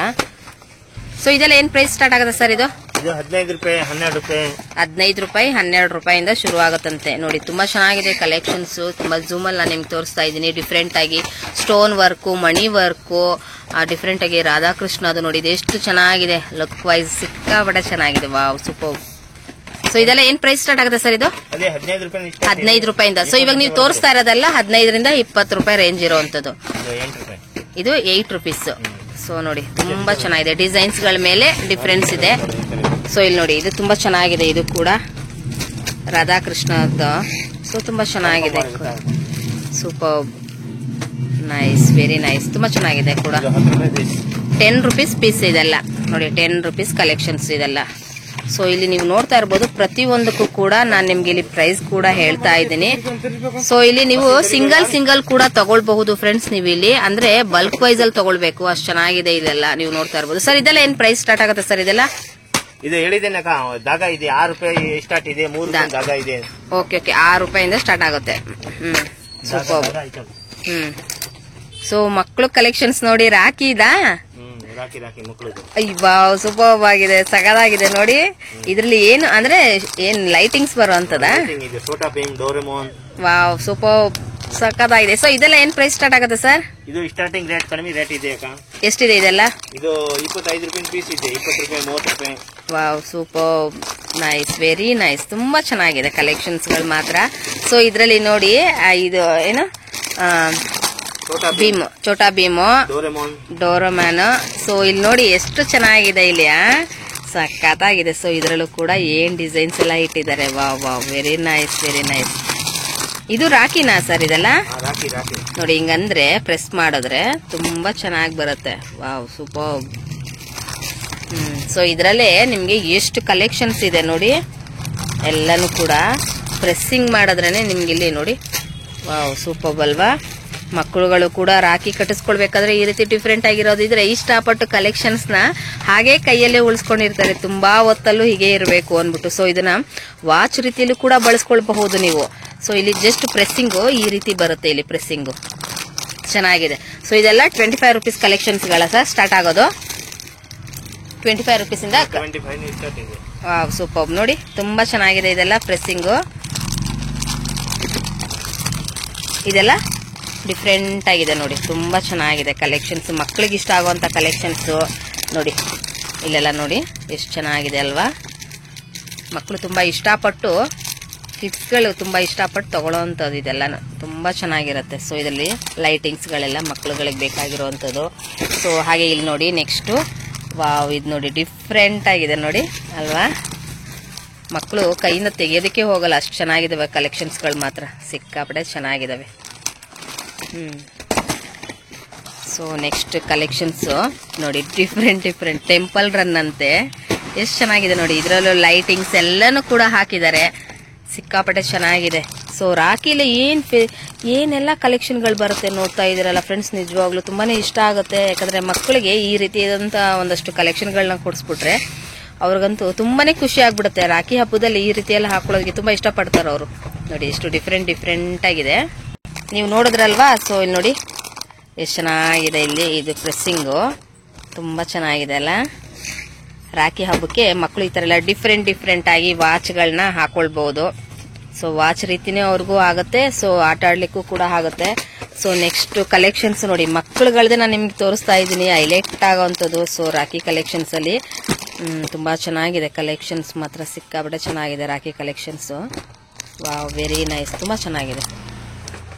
[SPEAKER 1] ಸೊ ಇದೆಲ್ಲ ಏನ್ ಪ್ರೈಸ್ ಸ್ಟಾರ್ಟ್ ಆಗುತ್ತೆ ಸರ್? ಇದು
[SPEAKER 2] 15 ರೂಪಾಯಿ 12 ರೂಪಾಯಿ.
[SPEAKER 1] 15 ರೂಪಾಯಿ 12 ರೂಪಾಯಿಂದ ಶುರು ಆಗುತ್ತಂತೆ ನೋಡಿ. ತುಂಬಾ ಚೆನ್ನಾಗಿದೆ ಕಲೆಕ್ಷನ್ಸ್. ತುಂಬಾ ಝೂಮ್ ಅಲ್ಲಿ ನಾನು ನಿಮ್ಗೆ ತೋರಿಸ್ತಾ ಇದ್ದೀನಿ. ಡಿಫ್ರೆಂಟ್ ಆಗಿ ಸ್ಟೋನ್ ವರ್ಕ್, ಮಣಿ ವರ್ಕ್, ಡಿಫ್ರೆಂಟ್ ಆಗಿ ರಾಧಾಕೃಷ್ಣ ಅದು ನೋಡಿ. ಎಷ್ಟು ಚೆನ್ನಾಗಿದೆ ಲುಕ್ ವೈಸ್. ಸಿಕ್ಕಾಪಟ್ಟೆ ಚೆನ್ನಾಗಿದೆ. Wow, super. ಸೊ ಇದೆಲ್ಲ ಏನ್ ಪ್ರೈಸ್ ಸ್ಟಾರ್ಟ್ ಆಗುತ್ತೆ ಸರ್? ಇದು 15 ರೂಪಾಯಿಂದ. ಸೊ ಇವಾಗ ನೀವು ತೋರಿಸ್ತಾ ಇರೋದಲ್ಲ 15ರಿಂದ 20 ರೂಪಾಯಿ ರೇಂಜ್ ಇರುವಂತದ್ದು. ಇದು 8 ರುಪೀಸ್. ಸೊ ನೋಡಿ ತುಂಬಾ ಚೆನ್ನಾಗಿದೆ. ಡಿಸೈನ್ಸ್ ಗಳ ಮೇಲೆ ಡಿಫ್ರೆನ್ಸ್ ಇದೆ. ಸೊ ಇಲ್ಲಿ ನೋಡಿ, ಇದು ತುಂಬಾ ಚೆನ್ನಾಗಿದೆ. ಇದು ಕೂಡ ರಾಧಾಕೃಷ್ಣ. ಸೊ ತುಂಬಾ ಚೆನ್ನಾಗಿದೆ. Super, nice, very nice. ತುಂಬಾ ಚೆನ್ನಾಗಿದೆ ಕೂಡ. 10 ರುಪೀಸ್ ಪೀಸ್ ಇದೆಲ್ಲ ನೋಡಿ. 10 ರುಪೀಸ್ ಕಲೆಕ್ಷನ್ಸ್ ಇದೆಲ್ಲ. ಸೊ ಇಲ್ಲಿ ನೀವು ನೋಡ್ತಾ ಇರಬಹುದು, ಪ್ರತಿಯೊಂದಕ್ಕೂ ಕೂಡ ನಾನು ನಿಮ್ಗೆ ಇಲ್ಲಿ ಪ್ರೈಸ್ ಕೂಡ ಹೇಳ್ತಾ ಇದ್ದೀನಿ. ಸೊ ಇಲ್ಲಿ ನೀವು ಸಿಂಗಲ್ ಕೂಡ ತಗೊಳ್ಬಹುದು ಫ್ರೆಂಡ್ಸ್. ನೀವು ಇಲ್ಲಿ ಅಂದ್ರೆ ಬಲ್ಕ್ ವೈಸ್ ಅಲ್ಲಿ ತಗೊಳ್ಬೇಕು. ಅಷ್ಟು ಚೆನ್ನಾಗಿದೆ ಇದೆಲ್ಲ. ನೀವು ನೋಡ್ತಾ ಇರಬಹುದು. ಸರ್ ಇದೆಲ್ಲ ಏನ್ ಪ್ರೈಸ್ ಸ್ಟಾರ್ಟ್ ಆಗುತ್ತೆ ಸರ್? ಇದೆಲ್ಲ
[SPEAKER 2] ಇದು ಹೇಳಿದ್ದೇನೆ, ದಾಗ ಇದೆ 6 ರೂಪಾಯಿ ಸ್ಟಾರ್ಟ್ ಇದೆ. 3 ರೂಪಾಯಿ ದಾಗ ಇದೆ.
[SPEAKER 1] ಓಕೆ, 6 ರೂಪಾಯಿಂದ ಸ್ಟಾರ್ಟ್ ಆಗುತ್ತೆ. ಸೂಪರ್. ಸೊ ಮಕ್ಕಳು ಕಲೆಕ್ಷನ್ಸ್ ನೋಡಿ. ರಾಖಿ ಇದಾ? ಅಯ್ಯೋ, ಸೂಪರ್ ಆಗಿದೆ, ಸಗದಾಗಿದೆ ನೋಡಿ. ಇದ್ರಲ್ಲಿ ಏನು ಅಂದ್ರೆ ಏನ್ ಲೈಟಿಂಗ್ಸ್ ಬರುವಂತದ? Wow, super. ಸಕ್ಕತ್ತಾಗಿದೆ. ಸೊ ಇದೆಲ್ಲ ಏನ್ ಪ್ರೈಸ್ ಸ್ಟಾರ್ಟ್ ಆಗುತ್ತೆ ಸರ್?
[SPEAKER 2] ಇದು ಸ್ಟಾರ್ಟಿಂಗ್ ರೇಟ್ ಕಡಿಮೆ ರೇಟ್ ಇದೆ ಅಕ್ಕ.
[SPEAKER 1] ಎಷ್ಟಿದೆ ಇದೆಲ್ಲ?
[SPEAKER 2] ಇದು 25 ರೂಪಾಯಿ ಪೀಸ್ ಇದೆ, 20 ರೂಪಾಯಿ 30 ರೂಪಾಯಿ.
[SPEAKER 1] Wow, super nice, very nice. ತುಂಬಾ ಚೆನ್ನಾಗಿದೆ ಕಲೆಕ್ಷನ್ಸ್ ಗಳು ಮಾತ್ರ. ಸೊ ಇದ್ರಲ್ಲಿ ನೋಡಿ ಇದು ಏನು ಭೀಮ್, ಚೋಟಾ ಭೀಮು, ಡೋರೆಮಾನ್. ಸೊ ಇಲ್ಲಿ ನೋಡಿ ಎಷ್ಟು ಚೆನ್ನಾಗಿದೆ ಇಲ್ಲಿ, ಸಕ್ಕತ್ತಾಗಿದೆ. ಸೊ ಇದ್ರಲ್ಲೂ ಕೂಡ ಏನ್ ಡಿಸೈನ್ಸ್ ಎಲ್ಲ ಇಟ್ಟಿದ್ದಾರೆ. Wow wow, very nice, very nice. ಇದು ರಾಖಿನಾ ಸರ್? ಇದೆಲ್ಲ ನೋಡಿ ಹಿಂಗಂದ್ರೆ ಪ್ರೆಸ್ ಮಾಡಿದ್ರೆ ತುಂಬಾ ಚೆನ್ನಾಗಿ ಬರುತ್ತೆ. Wow, super. ಸೊ ಇದ್ರಲ್ಲೇ ನಿಮ್ಗೆ ಎಷ್ಟು ಕಲೆಕ್ಷನ್ಸ್ ಇದೆ ನೋಡಿ, ಎಲ್ಲಾನು ಕೂಡ ಪ್ರೆಸ್ಸಿಂಗ್ ಮಾಡಿದ್ರೇನೆ ನಿಮ್ಗೆ ಇಲ್ಲಿ ನೋಡಿ. ವಾವ್, ಸೂಪರ್ ಅಲ್ವಾ? ಮಕ್ಕಳುಗಳು ಕೂಡ ರಾಖಿ ಕಟ್ಟಿಸ್ಕೊಳ್ಬೇಕಾದ್ರೆ ಈ ರೀತಿ ಡಿಫ್ರೆಂಟ್ ಆಗಿರೋದಿದ್ರೆ ಇಷ್ಟಪಟ್ಟು ಕಲೆಕ್ಷನ್ಸ್ ನ ಹಾಗೆ ಕೈಯಲ್ಲೇ ಉಳಿಸ್ಕೊಂಡಿರ್ತಾರೆ. ತುಂಬಾ ಹೊತ್ತಲ್ಲೂ ಹೀಗೆ ಇರಬೇಕು ಅಂದ್ಬಿಟ್ಟು. ಸೊ ಇದನ್ನ ವಾಚ್ ರೀತಿಯಲ್ಲೂ ಕೂಡ ಬಳಸ್ಕೊಳ್ಬಹುದು ನೀವು. ಸೊ ಇಲ್ಲಿ ಜಸ್ಟ್ ಪ್ರೆಸ್ಸಿಂಗು ಈ ರೀತಿ ಬರುತ್ತೆ, ಇಲ್ಲಿ ಪ್ರೆಸ್ಸಿಂಗು ಚೆನ್ನಾಗಿದೆ. ಸೊ ಇದೆಲ್ಲ 25 ರೂಪೀಸ್ ಕಲೆಕ್ಷನ್ಸ್ ಗಳ ಸರ್ ಸ್ಟಾರ್ಟ್ ಆಗೋದು. 25 ರೂಪೀಸ್ ಇಂದ ಸೂಪರ್. ನೋಡಿ ತುಂಬಾ ಚೆನ್ನಾಗಿದೆ ಇದೆಲ್ಲ ಪ್ರೆಸ್ಸಿಂಗು. ಇದೆಲ್ಲ ಡಿಫ್ರೆಂಟ್ ಆಗಿದೆ ನೋಡಿ, ತುಂಬಾ ಚೆನ್ನಾಗಿದೆ ಕಲೆಕ್ಷನ್ಸ್. ಮಕ್ಕಳಿಗೆ ಇಷ್ಟ ಆಗುವಂತ ಕಲೆಕ್ಷನ್ಸ್ ನೋಡಿ, ಇಲ್ಲೆಲ್ಲ ನೋಡಿ ಎಷ್ಟು ಚೆನ್ನಾಗಿದೆ ಅಲ್ವಾ? ಮಕ್ಕಳು ತುಂಬಾ ಇಷ್ಟಪಟ್ಟು, ಕಿಡ್ಸ್ಗಳು ತುಂಬಾ ಇಷ್ಟಪಟ್ಟು ತಗೊಳ್ಳೋವಂಥದ್ದು ಇದೆಲ್ಲ ತುಂಬಾ ಚೆನ್ನಾಗಿರುತ್ತೆ. ಸೊ ಇದರಲ್ಲಿ ಲೈಟಿಂಗ್ಸ್ಗಳೆಲ್ಲ ಮಕ್ಕಳುಗಳಿಗೆ ಬೇಕಾಗಿರುವಂಥದ್ದು. ಸೊ ಹಾಗೆ ಇಲ್ಲಿ ನೋಡಿ ನೆಕ್ಸ್ಟ್, ವಾವ್, ಇದು ನೋಡಿ ಡಿಫ್ರೆಂಟ್ ಆಗಿದೆ ನೋಡಿ ಅಲ್ವಾ? ಮಕ್ಕಳು ಕೈಯಿಂದ ತೆಗೆಯೋದಕ್ಕೆ ಹೋಗಲ್ಲ, ಅಷ್ಟು ಚೆನ್ನಾಗಿದಾವೆ ಕಲೆಕ್ಷನ್ಸ್ಗಳು ಮಾತ್ರ, ಸಿಕ್ಕಾಪಟ್ಟೆ ಚೆನ್ನಾಗಿದಾವೆ. ಸೊ ನೆಕ್ಸ್ಟ್ ಕಲೆಕ್ಷನ್ಸ್ ನೋಡಿ, ಡಿಫ್ರೆಂಟ್ ಟೆಂಪಲ್ ರನ್ ಅಂತೆ, ಎಷ್ಟು ಚೆನ್ನಾಗಿದೆ ನೋಡಿ. ಇದರಲ್ಲೂ ಲೈಟಿಂಗ್ಸ್ ಎಲ್ಲಾನು ಕೂಡ ಹಾಕಿದ್ದಾರೆ, ಸಿಕ್ಕಾಪಟ್ಟೆ ಚೆನ್ನಾಗಿದೆ. ಸೊ ರಾಖಿಲಿ ಏನೆಲ್ಲ ಕಲೆಕ್ಷನ್ಗಳು ಬರುತ್ತೆ ನೋಡ್ತಾ ಇದೀರಲ್ಲ ಫ್ರೆಂಡ್ಸ್, ನಿಜವಾಗ್ಲೂ ತುಂಬಾನೇ ಇಷ್ಟ ಆಗುತ್ತೆ. ಯಾಕಂದ್ರೆ ಮಕ್ಕಳಿಗೆ ಈ ರೀತಿಯಾದಂತ ಒಂದಷ್ಟು ಕಲೆಕ್ಷನ್ಗಳನ್ನ ಕೊಡಿಸ್ಬಿಟ್ರೆ ಅವ್ರಿಗಂತೂ ತುಂಬಾನೇ ಖುಷಿ ಆಗ್ಬಿಡುತ್ತೆ. ರಾಖಿ ಹಬ್ಬದಲ್ಲಿ ಈ ರೀತಿ ಎಲ್ಲ ಹಾಕೊಳ್ಳೋದಕ್ಕೆ ತುಂಬಾ ಇಷ್ಟಪಡ್ತಾರೆ ಅವರು. ನೋಡಿ ಎಷ್ಟು ಡಿಫ್ರೆಂಟ್ ಆಗಿದೆ, ನೀವು ನೋಡಿದ್ರಲ್ವಾ? ಸೊ ಇಲ್ಲಿ ನೋಡಿ ಎಷ್ಟು ಚೆನ್ನಾಗಿದೆ. ಇಲ್ಲಿ ಇದು ಪ್ರೆಸ್ಸಿಂಗು ತುಂಬಾ ಚೆನ್ನಾಗಿದೆ ಅಲ್ಲ? ರಾಖಿ ಹಬ್ಬಕ್ಕೆ ಮಕ್ಕಳು ಈ ತರ ಎಲ್ಲ ಡಿಫ್ರೆಂಟ್ ಆಗಿ ವಾಚ್ಗಳನ್ನ ಹಾಕೊಳ್ಬಹುದು. ಸೊ ವಾಚ್ ರೀತಿನೇ ಅವ್ರಿಗೂ ಆಗುತ್ತೆ, ಸೊ ಆಟ ಆಡ್ಲಿಕ್ಕೂ ಕೂಡ ಆಗುತ್ತೆ. ಸೊ ನೆಕ್ಸ್ಟ್ ಕಲೆಕ್ಷನ್ಸ್ ನೋಡಿ, ಮಕ್ಕಳುಗಳದೇ ನಾನು ನಿಮ್ಗೆ ತೋರಿಸ್ತಾ ಇದ್ದೀನಿ, ಹೈಲೈಟ್ ಆಗೋವಂಥದ್ದು. ಸೊ ರಾಖಿ ಕಲೆಕ್ಷನ್ಸ್ ಅಲ್ಲಿ ತುಂಬಾ ಚೆನ್ನಾಗಿದೆ ಕಲೆಕ್ಷನ್ಸ್ ಮಾತ್ರ, ಸಿಕ್ಕಾಬಿಟ್ಟೆ ಚೆನ್ನಾಗಿದೆ rakhi collections. Wow, very nice, ತುಂಬಾ ಚೆನ್ನಾಗಿದೆ,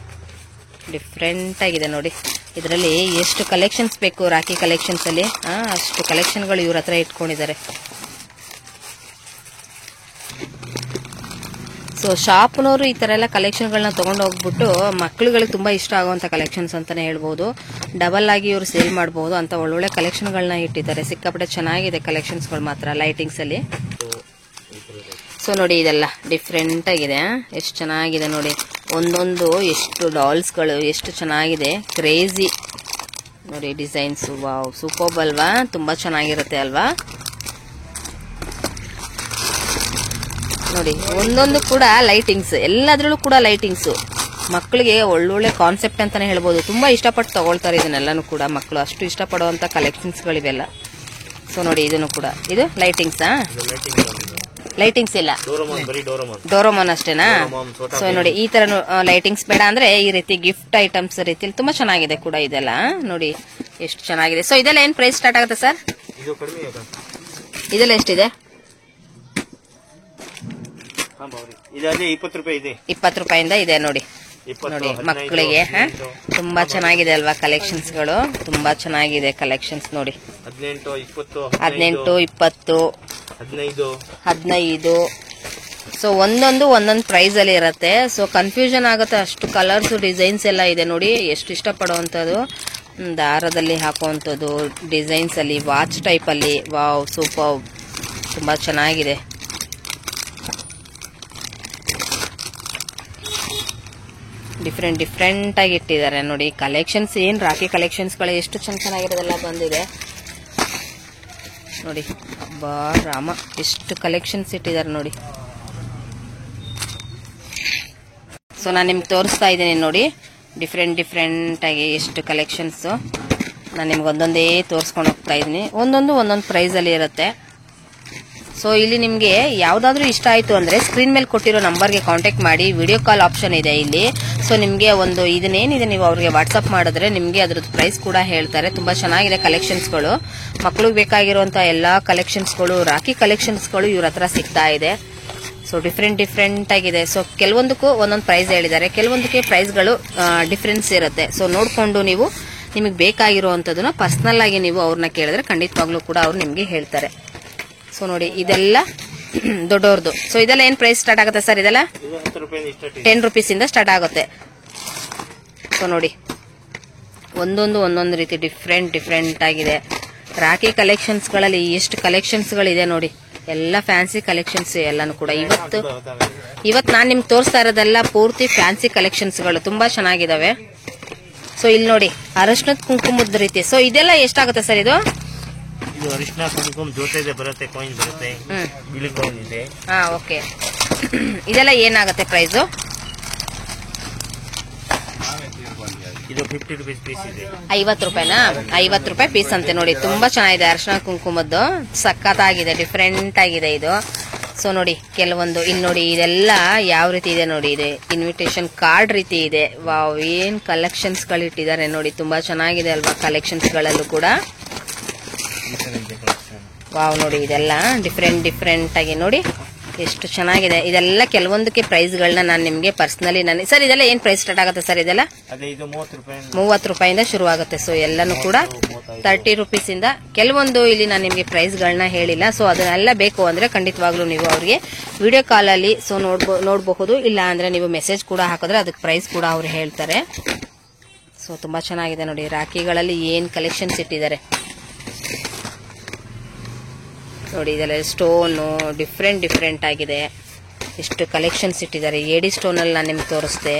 [SPEAKER 1] ಡಿಫ್ರೆಂಟ್ ಆಗಿದೆ ನೋಡಿ. ಇದರಲ್ಲಿ ಎಷ್ಟು ಕಲೆಕ್ಷನ್ಸ್ ಬೇಕು ರಾಖಿ ಕಲೆಕ್ಷನ್ಸ್ ಅಲ್ಲಿ, ಅಷ್ಟು ಕಲೆಕ್ಷನ್ಗಳು ಇವ್ರ ಹತ್ರ ಇಟ್ಕೊಂಡಿದ್ದಾರೆ. ಸೊ ಶಾಪ್ನವರು ಈ ತರ ಎಲ್ಲ ಕಲೆಕ್ಷನ್ಗಳನ್ನ ತಗೊಂಡು ಹೋಗ್ಬಿಟ್ಟು ಮಕ್ಕಳುಗಳಿಗೆ ತುಂಬಾ ಇಷ್ಟ ಆಗುವಂತ ಕಲೆಕ್ಷನ್ಸ್ ಅಂತಾನೆ ಹೇಳ್ಬಹುದು. ಡಬಲ್ ಆಗಿ ಇವರು ಸೇಲ್ ಮಾಡಬಹುದು ಅಂತ ಒಳ್ಳೊಳ್ಳೆ ಕಲೆಕ್ಷನ್ಗಳನ್ನ ಇಟ್ಟಿದ್ದಾರೆ. ಸಿಕ್ಕಾಪಟ್ಟೆ ಚೆನ್ನಾಗಿದೆ ಕಲೆಕ್ಷನ್ಸ್ಗಳು ಮಾತ್ರ ಲೈಟಿಂಗ್ಸ್ ಅಲ್ಲಿ. ಸೊ ನೋಡಿ ಇದೆಲ್ಲ ಡಿಫ್ರೆಂಟ್ ಆಗಿದೆ, ಎಷ್ಟು ಚೆನ್ನಾಗಿದೆ ನೋಡಿ. ಒಂದೊಂದು ಎಷ್ಟು ಡಾಲ್ಸ್ಗಳು ಎಷ್ಟು ಚೆನ್ನಾಗಿದೆ, ಕ್ರೇಜಿ ನೋಡಿ ಡಿಸೈನ್ಸ್. ವಾವ್, ಸೂಪರ್ ಅಲ್ವಾ? ತುಂಬಾ ಚೆನ್ನಾಗಿರುತ್ತೆ ಅಲ್ವಾ? ನೋಡಿ ಒಂದೊಂದು ಕೂಡ ಲೈಟಿಂಗ್ಸ್, ಎಲ್ಲದ್ರಲ್ಲೂ ಕೂಡ ಲೈಟಿಂಗ್ಸ್. ಮಕ್ಕಳಿಗೆ ಒಳ್ಳೊಳ್ಳೆ ಕಾನ್ಸೆಪ್ಟ್ ಅಂತಾನೆ ಹೇಳ್ಬೋದು. ತುಂಬಾ ಇಷ್ಟಪಟ್ಟು ತಗೊಳ್ತಾರೆ ಇದನ್ನೆಲ್ಲಾನು ಕೂಡ ಮಕ್ಕಳು, ಅಷ್ಟು ಇಷ್ಟಪಡುವಂತ ಕಲೆಕ್ಷನ್ಸ್ಗಳಿವೆಲ್ಲ. ಸೊ ನೋಡಿ ಇದನ್ನು ಕೂಡ, ಇದು ಲೈಟಿಂಗ್ಸಾ? ಲೈಟಿಂಗ್ಸ್ ಇಲ್ಲ, ಡೋರೋಮೋನ್ ಅಷ್ಟೇನಾ? ಸೊ ನೋಡಿ ಈ ತರ ಲೈಟಿಂಗ್ಸ್ ಬೇಡ ಅಂದ್ರೆ ಈ ರೀತಿ ಗಿಫ್ಟ್ ಐಟಮ್ಸ್ ರೀತಿಯಲ್ಲಿ ತುಂಬಾ ಚೆನ್ನಾಗಿದೆ ಕೂಡ ಇದೆಲ್ಲ. ನೋಡಿ ಎಷ್ಟು ಚೆನ್ನಾಗಿದೆ. ಸೊ ಇದೆಲ್ಲ ಏನ್ ಪ್ರೈಸ್ ಸ್ಟಾರ್ಟ್ ಆಗುತ್ತೆ ಸರ್? ಇದೆಲ್ಲ ಎಷ್ಟಿದೆ?
[SPEAKER 2] 20 ರೂಪಾಯಿ ಇದೆ. 20
[SPEAKER 1] ರೂಪಾಯಿಂದ ಇದೆ ನೋಡಿ. ನೋಡಿ ಮಕ್ಕಳಿಗೆ ತುಂಬಾ ಚೆನ್ನಾಗಿದೆ ಅಲ್ವಾ ಕಲೆಕ್ಷನ್ಸ್ಗಳು, ತುಂಬಾ ಚೆನ್ನಾಗಿದೆ ಕಲೆಕ್ಷನ್ಸ್ ನೋಡಿ.
[SPEAKER 2] 18,
[SPEAKER 1] 20, 15. ಸೊ ಒಂದೊಂದು ಪ್ರೈಸ್ ಅಲ್ಲಿ ಇರುತ್ತೆ. ಸೊ ಕನ್ಫ್ಯೂಷನ್ ಆಗುತ್ತೆ, ಅಷ್ಟು ಕಲರ್ಸ್ ಡಿಸೈನ್ಸ್ ಎಲ್ಲ ಇದೆ ನೋಡಿ. ಎಷ್ಟು ಇಷ್ಟಪಡುವಂತದ್ದು, ದಾರದಲ್ಲಿ ಹಾಕುವಂಥದ್ದು ಡಿಸೈನ್ಸ್ ಅಲ್ಲಿ, ವಾಚ್ ಟೈಪ್ ಅಲ್ಲಿ. ವಾವ್, ಸೂಪರ್, ತುಂಬಾ ಚೆನ್ನಾಗಿದೆ. ಡಿಫ್ರೆಂಟ್ ಆಗಿ ಇಟ್ಟಿದ್ದಾರೆ ನೋಡಿ ಕಲೆಕ್ಷನ್ಸ್. ಏನ್ ರಾಖಿ ಕಲೆಕ್ಷನ್ಸ್ ಗಳು ಎಷ್ಟು ಚೆನ್ನಾಗಿರೋದೆಲ್ಲ ಬಂದಿದೆ ನೋಡಿ. ಅಬ್ಬಾ ರಾಮ, ಎಷ್ಟು ಕಲೆಕ್ಷನ್ಸ್ ಇಟ್ಟಿದ್ದಾರೆ ನೋಡಿ. ಸೊ ನಾನು ನಿಮ್ಗೆ ತೋರಿಸ್ತಾ ಇದ್ದೀನಿ ನೋಡಿ, ಡಿಫ್ರೆಂಟ್ ಆಗಿ ಎಷ್ಟು ಕಲೆಕ್ಷನ್ಸ್. ನಾನು ನಿಮ್ಗೆ ಒಂದೊಂದೇ ತೋರಿಸ್ಕೊಂಡು ಹೋಗ್ತಾ ಇದ್ದೀನಿ. ಒಂದೊಂದು ಪ್ರೈಸ್ ಅಲ್ಲಿ ಇರುತ್ತೆ. ಸೊ ಇಲ್ಲಿ ನಿಮ್ಗೆ ಯಾವ್ದಾದ್ರು ಇಷ್ಟ ಆಯ್ತು ಅಂದ್ರೆ ಸ್ಕ್ರೀನ್ ಮೇಲೆ ಕೊಟ್ಟಿರೋ ನಂಬರ್ಗೆ ಕಾಂಟ್ಯಾಕ್ಟ್ ಮಾಡಿ. ವಿಡಿಯೋ ಕಾಲ್ ಆಪ್ಷನ್ ಇದೆ ಇಲ್ಲಿ. ಸೊ ನಿಮ್ಗೆ ಒಂದು ಇದನ್ನೇನಿದೆ ನೀವು ಅವ್ರಿಗೆ ವಾಟ್ಸ್ಆಪ್ ಮಾಡಿದ್ರೆ ನಿಮ್ಗೆ ಅದ್ರದ್ದು ಪ್ರೈಸ್ ಕೂಡ ಹೇಳ್ತಾರೆ. ತುಂಬಾ ಚೆನ್ನಾಗಿದೆ ಕಲೆಕ್ಷನ್ಸ್ಗಳು. ಮಕ್ಕಳಿಗೆ ಬೇಕಾಗಿರುವಂತ ಎಲ್ಲಾ ಕಲೆಕ್ಷನ್ಸ್ಗಳು, ರಾಖಿ ಕಲೆಕ್ಷನ್ಸ್ಗಳು ಇವ್ರ ಹತ್ರ ಸಿಗ್ತಾ ಇದೆ. ಸೊ ಡಿಫ್ರೆಂಟ್ ಆಗಿದೆ. ಸೊ ಕೆಲವೊಂದಕ್ಕೂ ಒಂದೊಂದು ಪ್ರೈಸ್ ಹೇಳಿದ್ದಾರೆ, ಕೆಲವೊಂದಕ್ಕೆ ಪ್ರೈಸ್ಗಳು ಡಿಫ್ರೆನ್ಸ್ ಇರುತ್ತೆ. ಸೊ ನೋಡ್ಕೊಂಡು ನೀವು ನಿಮಗೆ ಬೇಕಾಗಿರುವಂತದನ್ನ ಪರ್ಸನಲ್ ಆಗಿ ನೀವು ಅವ್ರನ್ನ ಕೇಳಿದ್ರೆ ಖಂಡಿತವಾಗ್ಲೂ ಕೂಡ ಅವ್ರು ನಿಮ್ಗೆ ಹೇಳ್ತಾರೆ. ಸೊ ನೋಡಿ ಇದೆಲ್ಲ ದೊಡ್ಡವ್ರದ್ದು. ಸೊ ಇದೆಲ್ಲ ಏನ್ ಪ್ರೈಸ್ ಸ್ಟಾರ್ಟ್ ಆಗುತ್ತೆ ಸರ್? ಇದೆಲ್ಲ 10 ರೂಪೀಸಿಂದ ಸ್ಟಾರ್ಟ್ ಆಗುತ್ತೆ. ಸೊ ನೋಡಿ ಒಂದೊಂದು ರೀತಿ ಡಿಫ್ರೆಂಟ್ ಆಗಿದೆ. ರಾಖಿ ಕಲೆಕ್ಷನ್ಸ್ ಗಳಲ್ಲಿ ಎಷ್ಟು ಕಲೆಕ್ಷನ್ಸ್ ಗಳಿದೆ ನೋಡಿ. ಎಲ್ಲ ಫ್ಯಾನ್ಸಿ ಕಲೆಕ್ಷನ್ಸ್ ಎಲ್ಲಾನು ಕೂಡ. ಇವತ್ತು ನಾನು ನಿಮ್ಗೆ ತೋರಿಸ್ತಾ ಇರೋದೆಲ್ಲ ಪೂರ್ತಿ ಫ್ಯಾನ್ಸಿ ಕಲೆಕ್ಷನ್ಸ್ ಗಳು ತುಂಬಾ ಚೆನ್ನಾಗಿದಾವೆ. ಸೊ ಇಲ್ಲಿ ನೋಡಿ ಅರಶಿನದ ಕುಂಕುಮದ ರೀತಿ. ಸೊ ಇದೆಲ್ಲ ಎಷ್ಟಾಗುತ್ತೆ ಸರ್? ಇದು
[SPEAKER 2] ಅರಿಶಿನ ಕುಂಕುಮ ಜೊತೆ ಬರುತ್ತೆ, ಕಾಯಿನ್ ಬರುತ್ತೆ, ಬಿಳಿ ಕಾಯಿನ್ ಇದೆ.
[SPEAKER 1] ಓಕೆ. ಇದೆಲ್ಲ ಏನಾಗುತ್ತೆ ಪ್ರೈಸ್?
[SPEAKER 2] ಇದು 50 ರೂಪೀಸ್ ಪೀಸ್ ಇದೆ.
[SPEAKER 1] 50 ರೂಪಾಯಿನಾ? 50 ರೂಪಾಯಿ ಪೀಸ್ ಅಂತೆ ನೋಡಿ. ತುಂಬಾ ಚೆನ್ನಾಗಿದೆ ಅರಶಿನ ಕುಂಕುಮದ್ದು, ಸಖತ್ತಾಗಿದೆ, ಡಿಫ್ರೆಂಟ್ ಆಗಿದೆ ಇದು. ಸೊ ನೋಡಿ ಕೆಲವೊಂದು ಇಲ್ಲಿ ನೋಡಿ ಇದೆಲ್ಲ ಯಾವ ರೀತಿ ಇದೆ ನೋಡಿ. ಇದೆ ಇನ್ವಿಟೇಷನ್ ಕಾರ್ಡ್ ರೀತಿ ಇದೆ. ವಾವ್, ಏನ್ ಕಲೆಕ್ಷನ್ಸ್ ಗಳು ಇಟ್ಟಿದ್ದಾರೆ ನೋಡಿ. ತುಂಬಾ ಚೆನ್ನಾಗಿದೆ ಅಲ್ವಾ ಕಲೆಕ್ಷನ್ಸ್ ಗಳಲ್ಲೂ ಕೂಡ. ವಾವ್ ನೋಡಿ ಇದೆಲ್ಲ ಡಿಫ್ರೆಂಟ್ ಆಗಿ ನೋಡಿ ಎಷ್ಟು ಚೆನ್ನಾಗಿದೆ. ಇದೆಲ್ಲ ಕೆಲವೊಂದಕ್ಕೆ ಪ್ರೈಸ್ ಗಳನ್ನ ನಾನು ನಿಮ್ಗೆ ಪರ್ಸನಲಿ ಸರ್ ಇದೆಲ್ಲ ಏನ್ ಪ್ರೈಸ್ ಸ್ಟಾರ್ಟ್ ಆಗುತ್ತೆ ಸರ್? ಇದೆಲ್ಲ 30 ರೂಪಾಯಿಂದ ಶುರು ಆಗುತ್ತೆ. ಸೊ ಎಲ್ಲಾನು ಕೂಡ 30 ರೂಪೀಸ್ ಇಂದ. ಕೆಲವೊಂದು ಇಲ್ಲಿ ನಾನು ನಿಮ್ಗೆ ಪ್ರೈಸ್ ಗಳನ್ನ ಹೇಳಿಲ್ಲ. ಸೊ ಅದನ್ನೆಲ್ಲ ಬೇಕು ಅಂದ್ರೆ ಖಂಡಿತವಾಗ್ಲೂ ನೀವು ಅವ್ರಿಗೆ ವಿಡಿಯೋ ಕಾಲ್ ಅಲ್ಲಿ ಸೊ ನೋಡಬಹುದು. ಇಲ್ಲ ಅಂದ್ರೆ ನೀವು ಮೆಸೇಜ್ ಕೂಡ ಹಾಕಿದ್ರೆ ಅದಕ್ಕೆ ಪ್ರೈಸ್ ಕೂಡ ಅವ್ರು ಹೇಳ್ತಾರೆ. ಸೊ ತುಂಬಾ ಚೆನ್ನಾಗಿದೆ ನೋಡಿ. ರಾಖಿಗಳಲ್ಲಿ ಏನ್ ಕಲೆಕ್ಷನ್ಸ್ ಇಟ್ಟಿದ್ದಾರೆ ನೋಡಿ. ಇದೆಲ್ಲ ಸ್ಟೋನು ಡಿಫ್ರೆಂಟ್ ಆಗಿದೆ. ಎಷ್ಟು ಕಲೆಕ್ಷನ್ಸ್ ಇಟ್ಟಿದ್ದಾರೆ. ಏಡಿ ಸ್ಟೋನ್ ಅಲ್ಲಿ ನಾನು ನಿಮ್ಗೆ ತೋರಿಸ್ದೆ.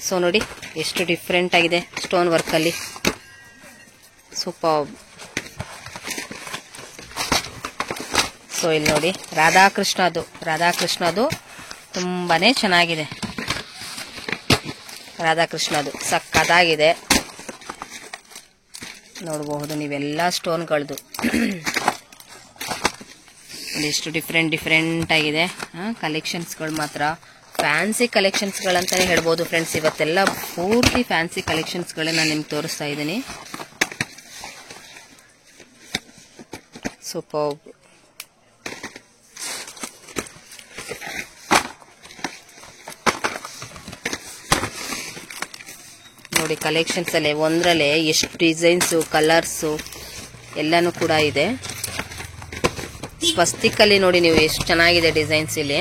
[SPEAKER 1] ಸೊ ನೋಡಿ ಎಷ್ಟು ಡಿಫ್ರೆಂಟ್ ಆಗಿದೆ ಸ್ಟೋನ್ ವರ್ಕ್ ಅಲ್ಲಿ. ಸೂಪರ್. ಸೊ ಇಲ್ಲಿ ನೋಡಿ ರಾಧಾಕೃಷ್ಣದು ತುಂಬಾನೇ ಚೆನ್ನಾಗಿದೆ. ರಾಧಾಕೃಷ್ಣದು ಸಕ್ಕತ್ತಾಗಿದೆ ನೋಡಬಹುದು ನೀವೆಲ್ಲ ಸ್ಟೋನ್ಗಳದು. ಎಷ್ಟು ಡಿಫ್ರೆಂಟ್ ಆಗಿದೆ ಕಲೆಕ್ಷನ್ಸ್ಗಳು. ಮಾತ್ರ ಫ್ಯಾನ್ಸಿ ಕಲೆಕ್ಷನ್ಸ್ಗಳಂತಾನೆ ಹೇಳ್ಬೋದು ಫ್ರೆಂಡ್ಸ್. ಇವತ್ತೆಲ್ಲ ಪೂರ್ತಿ ಫ್ಯಾನ್ಸಿ ಕಲೆಕ್ಷನ್ಸ್ಗಳೇ ನಾನು ನಿಮ್ಗೆ ತೋರಿಸ್ತಾ ಇದ್ದೀನಿ. ಸೂಪರ್. ನೋಡಿ ಕಲೆಕ್ಷನ್ಸ್ ಅಲ್ಲೇ ಒಂದ್ರಲ್ಲೇ ಎಷ್ಟು ಡಿಸೈನ್ಸು, ಕಲರ್ಸು ಎಲ್ಲಾನು ಕೂಡ ಇದೆ. ಸ್ವಸ್ತಿಕಲ್ಲಿ ನೋಡಿ ನೀವು ಎಷ್ಟು ಚೆನ್ನಾಗಿದೆ ಡಿಸೈನ್ಸ್. ಇಲ್ಲಿ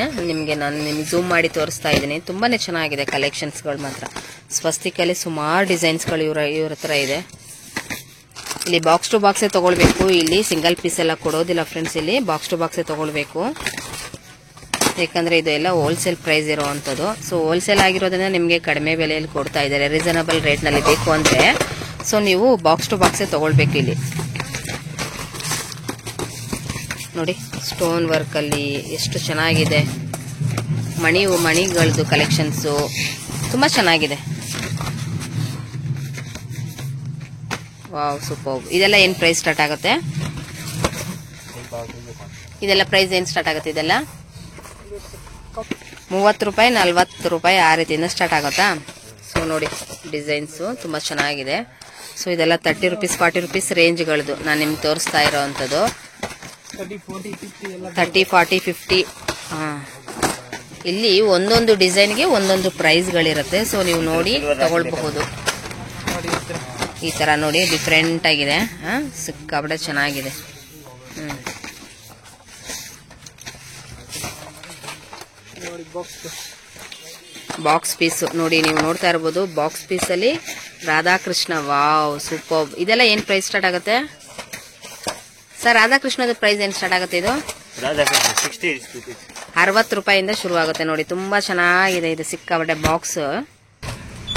[SPEAKER 1] ನಾನು ನಿಮ್ಗೆ ಝೂಮ್ ಮಾಡಿ ತೋರಿಸ್ತಾ ಇದ್ದೀನಿ. ತುಂಬಾನೇ ಚೆನ್ನಾಗಿದೆ ಕಲೆಕ್ಷನ್ಸ್ಗಳು ಮಾತ್ರ. ಸ್ವಸ್ತಿಕಲ್ಲಿ ಸುಮಾರು ಡಿಸೈನ್ಸ್ಗಳು ಇವ್ರ ಹತ್ರ ಇದೆ. ಇಲ್ಲಿ ಬಾಕ್ಸ್ ಟು ಬಾಕ್ಸೇ ತಗೊಳ್ಬೇಕು. ಇಲ್ಲಿ ಸಿಂಗಲ್ ಪೀಸ್ ಎಲ್ಲ ಕೊಡೋದಿಲ್ಲ ಫ್ರೆಂಡ್ಸ್. ಇಲ್ಲಿ ಬಾಕ್ಸ್ ಟು ಬಾಕ್ಸೇ ತಗೊಳ್ಬೇಕು. ಯಾಕಂದ್ರೆ ಇದು ಎಲ್ಲ ಹೋಲ್ಸೇಲ್ ಪ್ರೈಸ್ ಇರೋವಂಥದ್ದು. ಸೊ ಹೋಲ್ಸೇಲ್ ಆಗಿರೋದ್ರಿಂದ ನಿಮಗೆ ಕಡಿಮೆ ಬೆಲೆಯಲ್ಲಿ ಕೊಡ್ತಾ ಇದ್ದಾರೆ. ರೀಸನಬಲ್ ರೇಟ್ ನಲ್ಲಿ ಬೇಕು ಅಂದ್ರೆ ಸೊ ನೀವು ಬಾಕ್ಸ್ ಟು ಬಾಕ್ಸೇ ತಗೊಳ್ಬೇಕು. ಇಲ್ಲಿ ನೋಡಿ ಸ್ಟೋನ್ ವರ್ಕ್ ಅಲ್ಲಿ ಎಷ್ಟು ಚೆನ್ನಾಗಿದೆ. ಮಣಿಗಳದ್ದು ಕಲೆಕ್ಷನ್ಸು ತುಂಬಾ ಚೆನ್ನಾಗಿದೆ. Wow super. ಇದೆಲ್ಲ ಏನ್ ಪ್ರೈಸ್ ಸ್ಟಾರ್ಟ್ ಆಗುತ್ತೆ? ಇದೆಲ್ಲ ಪ್ರೈಸ್ ಏನ್ ಸ್ಟಾರ್ಟ್ ಆಗುತ್ತೆ? ಇದೆಲ್ಲ 30 ರೂಪಾಯಿ, 40 ರೂಪಾಯಿ ಆ ರೀತಿಯಿಂದ ಸ್ಟಾರ್ಟ್ ಆಗುತ್ತಾ? ಸೊ ನೋಡಿ ಡಿಸೈನ್ಸು ತುಂಬಾ ಚೆನ್ನಾಗಿದೆ. ಸೊ ಇದೆಲ್ಲ 30 ರೂಪೀಸ್ 40 ರೂಪೀಸ್ ರೇಂಜ್ಗಳದು ನಾನು ನಿಮ್ಗೆ ತೋರಿಸ್ತಾ ಇರೋವಂಥದ್ದು. 30, 40, 50. ಇಲ್ಲಿ ಒಂದೊಂದು ಡಿಸೈನ್ಗೆ ಒಂದೊಂದು ಪ್ರೈಸ್ಗಳಿರುತ್ತೆ. ಸೊ ನೀವು ನೋಡಿ ತಗೊಳ್ಬಹುದು. ಈ ತರ ನೋಡಿ ಡಿಫ್ರೆಂಟ್ ಆಗಿದೆ. ಸಿಕ್ಕಾಪಟ್ಟೆ ಚೆನ್ನಾಗಿದೆ. ಬಾಕ್ಸ್ ಪೀಸ್ ನೋಡಿ ನೀವು ನೋಡ್ತಾ ಇರಬಹುದು. ಬಾಕ್ಸ್ ಪೀಸ್ ಅಲ್ಲಿ ರಾಧಾಕೃಷ್ಣ. Wow super. ಇದೆಲ್ಲ ಏನ್ ಪ್ರೈಸ್ ಸ್ಟಾರ್ಟ್ ಆಗುತ್ತೆ ಸರ್? ರಾಧಾಕೃಷ್ಣದ ಪ್ರೈಸ್ ಏನ್ ಸ್ಟಾರ್ಟ್ ಆಗುತ್ತೆ? ಇದು 60 ರೂಪಾಯಿಂದ ಶುರು ಆಗುತ್ತೆ ನೋಡಿ. ತುಂಬಾ ಚೆನ್ನಾಗಿದೆ ಇದು ಸಿಕ್ಕಾಪಟ್ಟೆ ಬಾಕ್ಸ್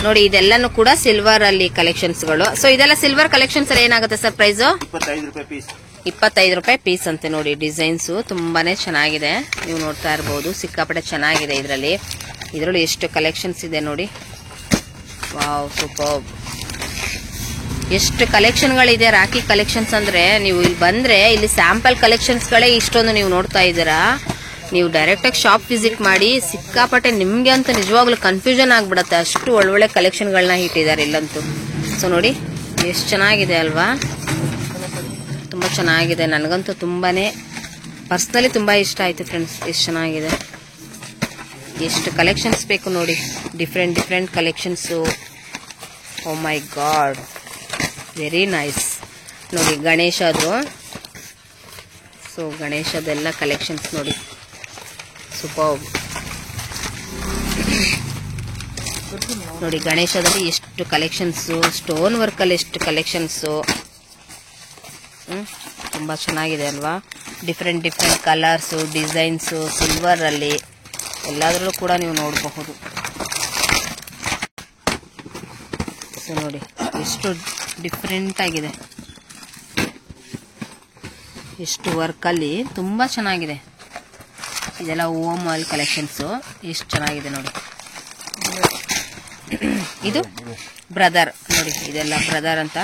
[SPEAKER 1] ನೋಡಿ. ಇದೆಲ್ಲಾನು ಕೂಡ ಸಿಲ್ವರ್ ಅಲ್ಲಿ ಕಲೆಕ್ಷನ್ಸ್ ಗಳು. ಸೊ ಇದೆಲ್ಲ ಸಿಲ್ವರ್ ಕಲೆಕ್ಷನ್ಸ್ ಅಲ್ಲಿ ಏನಾಗುತ್ತೆ ಸರ್ ಪ್ರೈಸ್? 25 ರೂಪಾಯಿ ಪೀಸ್ ಅಂತೆ ನೋಡಿ. ಡಿಸೈನ್ಸ್ ತುಂಬಾನೇ ಚೆನ್ನಾಗಿದೆ. ನೀವು ನೋಡ್ತಾ ಇರಬಹುದು ಸಿಕ್ಕಾಪಟ್ಟೆ ಚೆನ್ನಾಗಿದೆ. ಇದರಲ್ಲಿ ಎಷ್ಟು ಕಲೆಕ್ಷನ್ಸ್ ಇದೆ ನೋಡಿ. Wow super. ಎಷ್ಟು ಕಲೆಕ್ಷನ್ಗಳಿದೆ ರಾಖಿ ಕಲೆಕ್ಷನ್ಸ್ ಅಂದ್ರೆ, ನೀವು ಇಲ್ಲಿ ಬಂದ್ರೆ ಇಲ್ಲಿ ಸ್ಯಾಂಪಲ್ ಕಲೆಕ್ಷನ್ಸ್ಗಳೇ ಇಷ್ಟೊಂದು ನೀವು ನೋಡ್ತಾ ಇದ್ದೀರಾ. ನೀವು ಡೈರೆಕ್ಟ್ ಆಗಿ ಶಾಪ್ ವಿಸಿಟ್ ಮಾಡಿ, ಸಿಕ್ಕಾಪಟ್ಟೆ ನಿಮ್ಗೆ ಅಂತ ನಿಜವಾಗ್ಲೂ ಕನ್ಫ್ಯೂಷನ್ ಆಗ್ಬಿಡತ್ತೆ, ಅಷ್ಟು ಒಳ್ಳೊಳ್ಳೆ ಕಲೆಕ್ಷನ್ಗಳನ್ನ ಇಟ್ಟಿದ್ದಾರೆ ಇಲ್ಲಂತೂ. ಸೊ ನೋಡಿ ಎಷ್ಟು ಚೆನ್ನಾಗಿದೆ ಅಲ್ವಾ, ತುಂಬಾ ಚೆನ್ನಾಗಿದೆ. ನನಗಂತೂ ತುಂಬಾನೇ ಪರ್ಸನಲಿ ತುಂಬಾ ಇಷ್ಟ ಆಯ್ತು ಫ್ರೆಂಡ್ಸ್. ಎಷ್ಟು ಚೆನ್ನಾಗಿದೆ, ಎಷ್ಟು ಕಲೆಕ್ಷನ್ಸ್ ಬೇಕು ನೋಡಿ, ಡಿಫ್ರೆಂಟ್ ಡಿಫ್ರೆಂಟ್ ಕಲೆಕ್ಷನ್ಸು. ಓ ಮೈ ಗಾಡ್, ವೆರಿ ನೈಸ್. ನೋಡಿ ಗಣೇಶದು, ಸೊ ಗಣೇಶದೆಲ್ಲ ಕಲೆಕ್ಷನ್ಸ್ ನೋಡಿ, ಸೂಪರ್. ನೋಡಿ ಗಣೇಶದಲ್ಲಿ ಎಷ್ಟು ಕಲೆಕ್ಷನ್ಸು, ಸ್ಟೋನ್ ವರ್ಕಲ್ಲಿ ಎಷ್ಟು ಕಲೆಕ್ಷನ್ಸು, ತುಂಬಾ ಚೆನ್ನಾಗಿದೆ ಅಲ್ವಾ. Different different colours, designs, silver ಅಲ್ಲಿ ಎಲ್ಲಾದ್ರಲ್ಲೂ ಕೂಡ ನೀವು ನೋಡಬಹುದು. ಸೊ ನೋಡಿ ಎಷ್ಟು ಡಿಫ್ರೆಂಟ್ ಆಗಿದೆ, ಎಷ್ಟು ವರ್ಕಲ್ಲಿ ತುಂಬಾ ಚೆನ್ನಾಗಿದೆ. ಇದೆಲ್ಲ ಓಮ್ ಆಯಿಲ್ ಕಲೆಕ್ಷನ್ಸು, ಎಷ್ಟು ಚೆನ್ನಾಗಿದೆ ನೋಡಿ. ಇದು ಬ್ರದರ್ ನೋಡಿ, ಇದೆಲ್ಲ ಬ್ರದರ್ ಅಂತ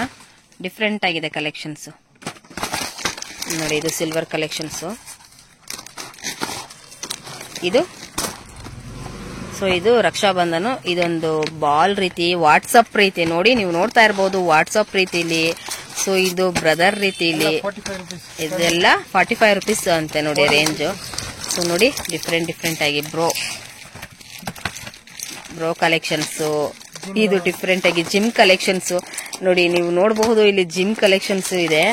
[SPEAKER 1] ಡಿಫ್ರೆಂಟ್ ಆಗಿದೆ ಕಲೆಕ್ಷನ್ಸು ನೋಡಿ. ಇದು ಸಿಲ್ವರ್ ಕಲೆಕ್ಷನ್ಸು, ಇದು ಸೊ ಇದು ರಕ್ಷಾಬಂಧನ. ಇದೊಂದು ಬಾಲ್ ರೀತಿ, ವಾಟ್ಸಪ್ ರೀತಿ ನೋಡಿ, ನೀವು ನೋಡ್ತಾ ಇರಬಹುದು ವಾಟ್ಸಪ್ ರೀತಿಲಿ. ಸೊ ಇದು ಬ್ರದರ್ ರೀತಿಲಿ, ಇದೆಲ್ಲ 45 ರೂಪೀಸ್ ಅಂತೆ ನೋಡಿ ರೇಂಜು. ಸೊ ನೋಡಿ ಡಿಫ್ರೆಂಟ್ ಡಿಫ್ರೆಂಟ್ ಆಗಿ ಬ್ರೋ ಕಲೆಕ್ಷನ್ಸು. ಇದು ಡಿಫ್ರೆಂಟ್ ಆಗಿ ಜಿಮ್ ಕಲೆಕ್ಷನ್ಸು ನೋಡಿ, ನೀವು ನೋಡಬಹುದು ಇಲ್ಲಿ ಜಿಮ್ ಕಲೆಕ್ಷನ್ಸ್ ಇದೆ.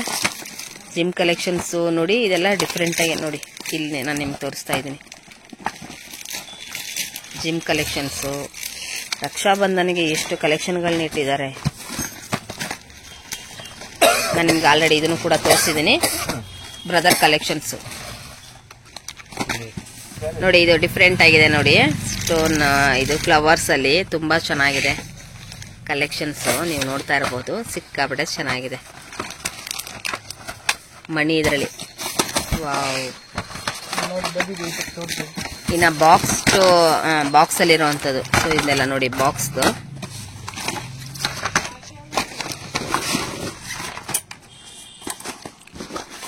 [SPEAKER 1] ಜಿಮ್ ಕಲೆಕ್ಷನ್ಸು ನೋಡಿ, ಇದೆಲ್ಲ ಡಿಫ್ರೆಂಟ್ ಆಗಿ ನೋಡಿ, ಇಲ್ಲಿ ನಾನು ನಿಮ್ಗೆ ತೋರಿಸ್ತಾ ಇದ್ದೀನಿ. ಜಿಮ್ ಕಲೆಕ್ಷನ್ಸು, ರಕ್ಷಾಬಂಧನಿಗೆ ಎಷ್ಟು ಕಲೆಕ್ಷನ್ಗಳನ್ನ ಇಟ್ಟಿದ್ದಾರೆ. ನಾನು ನಿಮ್ಗೆ ಆಲ್ರೆಡಿ ಇದನ್ನು ಕೂಡ ತೋರಿಸಿದ್ದೀನಿ. ಬ್ರದರ್ ಕಲೆಕ್ಷನ್ಸು ನೋಡಿ, ಇದು ಡಿಫ್ರೆಂಟ್ ಆಗಿದೆ ನೋಡಿ. ಸ್ಟೋನ್ ಇದು ಫ್ಲವರ್ಸ್ ಅಲ್ಲಿ ತುಂಬಾ ಚೆನ್ನಾಗಿದೆ ಕಲೆಕ್ಷನ್ಸು, ನೀವು ನೋಡ್ತಾ ಇರಬಹುದು. ಸಿಕ್ಕಾಪಟ್ಟೆ ಚೆನ್ನಾಗಿದೆ ಮಣಿ ಇದರಲ್ಲಿ. ವಾವ್. ಇನ್ನ ಬಾಕ್ಸ್ ಅಲ್ಲಿ ಇರುವಂತದ್ದು. ಸೊ ಇದೆಲ್ಲ ನೋಡಿ ಬಾಕ್ಸ್.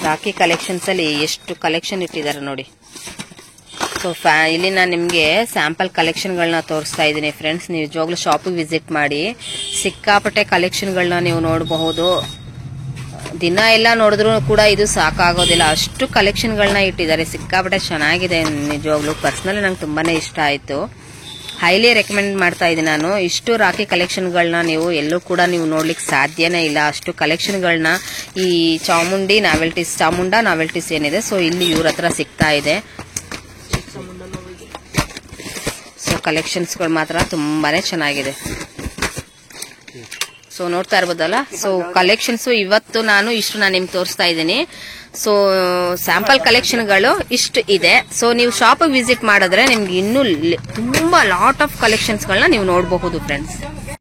[SPEAKER 1] ರಾಖಿ ಕಲೆಕ್ಷನ್ಸ್ ಅಲ್ಲಿ ಎಷ್ಟು ಕಲೆಕ್ಷನ್ ಇಟ್ಟಿದ್ದಾರೆ ನೋಡಿ. ಸೊ ಇಲ್ಲಿ ನಾನು ನಿಮಗೆ ಸ್ಯಾಂಪಲ್ ಕಲೆಕ್ಷನ್ಗಳನ್ನ ತೋರಿಸ್ತಾ ಇದ್ದೀನಿ ಫ್ರೆಂಡ್ಸ್. ನೀವು ನಿಜವಾಗ್ಲೂ ಶಾಪಿಗೆ ವಿಸಿಟ್ ಮಾಡಿ, ಸಿಕ್ಕಾಪಟ್ಟೆ ಕಲೆಕ್ಷನ್ಗಳನ್ನ ನೀವು ನೋಡಬಹುದು. ದಿನ ಎಲ್ಲ ನೋಡಿದ್ರು ಕೂಡ ಇದು ಸಾಕಾಗೋದಿಲ್ಲ, ಅಷ್ಟು ಕಲೆಕ್ಷನ್ಗಳನ್ನ ಇಟ್ಟಿದ್ದಾರೆ. ಸಿಕ್ಕಾಪಟ್ಟೆ ಚೆನ್ನಾಗಿದೆ ನಿಜವಾಗ್ಲೂ. ಪರ್ಸನಲಿ ನಂಗೆ ತುಂಬಾನೇ ಇಷ್ಟ ಆಯ್ತು. ಹೈಲಿ ರೆಕಮೆಂಡ್ ಮಾಡ್ತಾ ಇದ್ದೀನಿ ನಾನು. ಇಷ್ಟು ರಾಖಿ ಕಲೆಕ್ಷನ್ಗಳನ್ನ ನೀವು ಎಲ್ಲೂ ಕೂಡ ನೀವು ನೋಡ್ಲಿಕ್ಕೆ ಸಾಧ್ಯನೇ ಇಲ್ಲ. ಅಷ್ಟು ಕಲೆಕ್ಷನ್ಗಳನ್ನ ಈ ಚಾಮುಂಡಾ ನಾವೆಲ್ಟೀಸ್ ಏನಿದೆ, ಸೊ ಇಲ್ಲಿ ಇವ್ರ ಹತ್ರ ಸಿಗ್ತಾ ಇದೆ. ಸೊ ಕಲೆಕ್ಷನ್ಸ್ಗಳು ಮಾತ್ರ ತುಂಬಾನೇ ಚೆನ್ನಾಗಿದೆ. ಸೊ ನೋಡ್ತಾ ಇರ್ಬೋದಲ್ಲ. ಸೊ ಕಲೆಕ್ಷನ್ಸ್ ಇವತ್ತು ನಾನು ನಿಮ್ಗೆ ತೋರಿಸ್ತಾ ಇದ್ದೀನಿ. ಸೊ ಸ್ಯಾಂಪಲ್ ಕಲೆಕ್ಷನ್ಗಳು ಇಷ್ಟು ಇದೆ. ಸೊ ನೀವು ಶಾಪಿಗೆ ವಿಸಿಟ್ ಮಾಡಿದ್ರೆ ನಿಮ್ಗೆ ಇನ್ನೂ ತುಂಬಾ ಲಾಟ್ ಆಫ್ ಕಲೆಕ್ಷನ್ಸ್ಗಳನ್ನ ನೀವು ನೋಡಬಹುದು ಫ್ರೆಂಡ್ಸ್.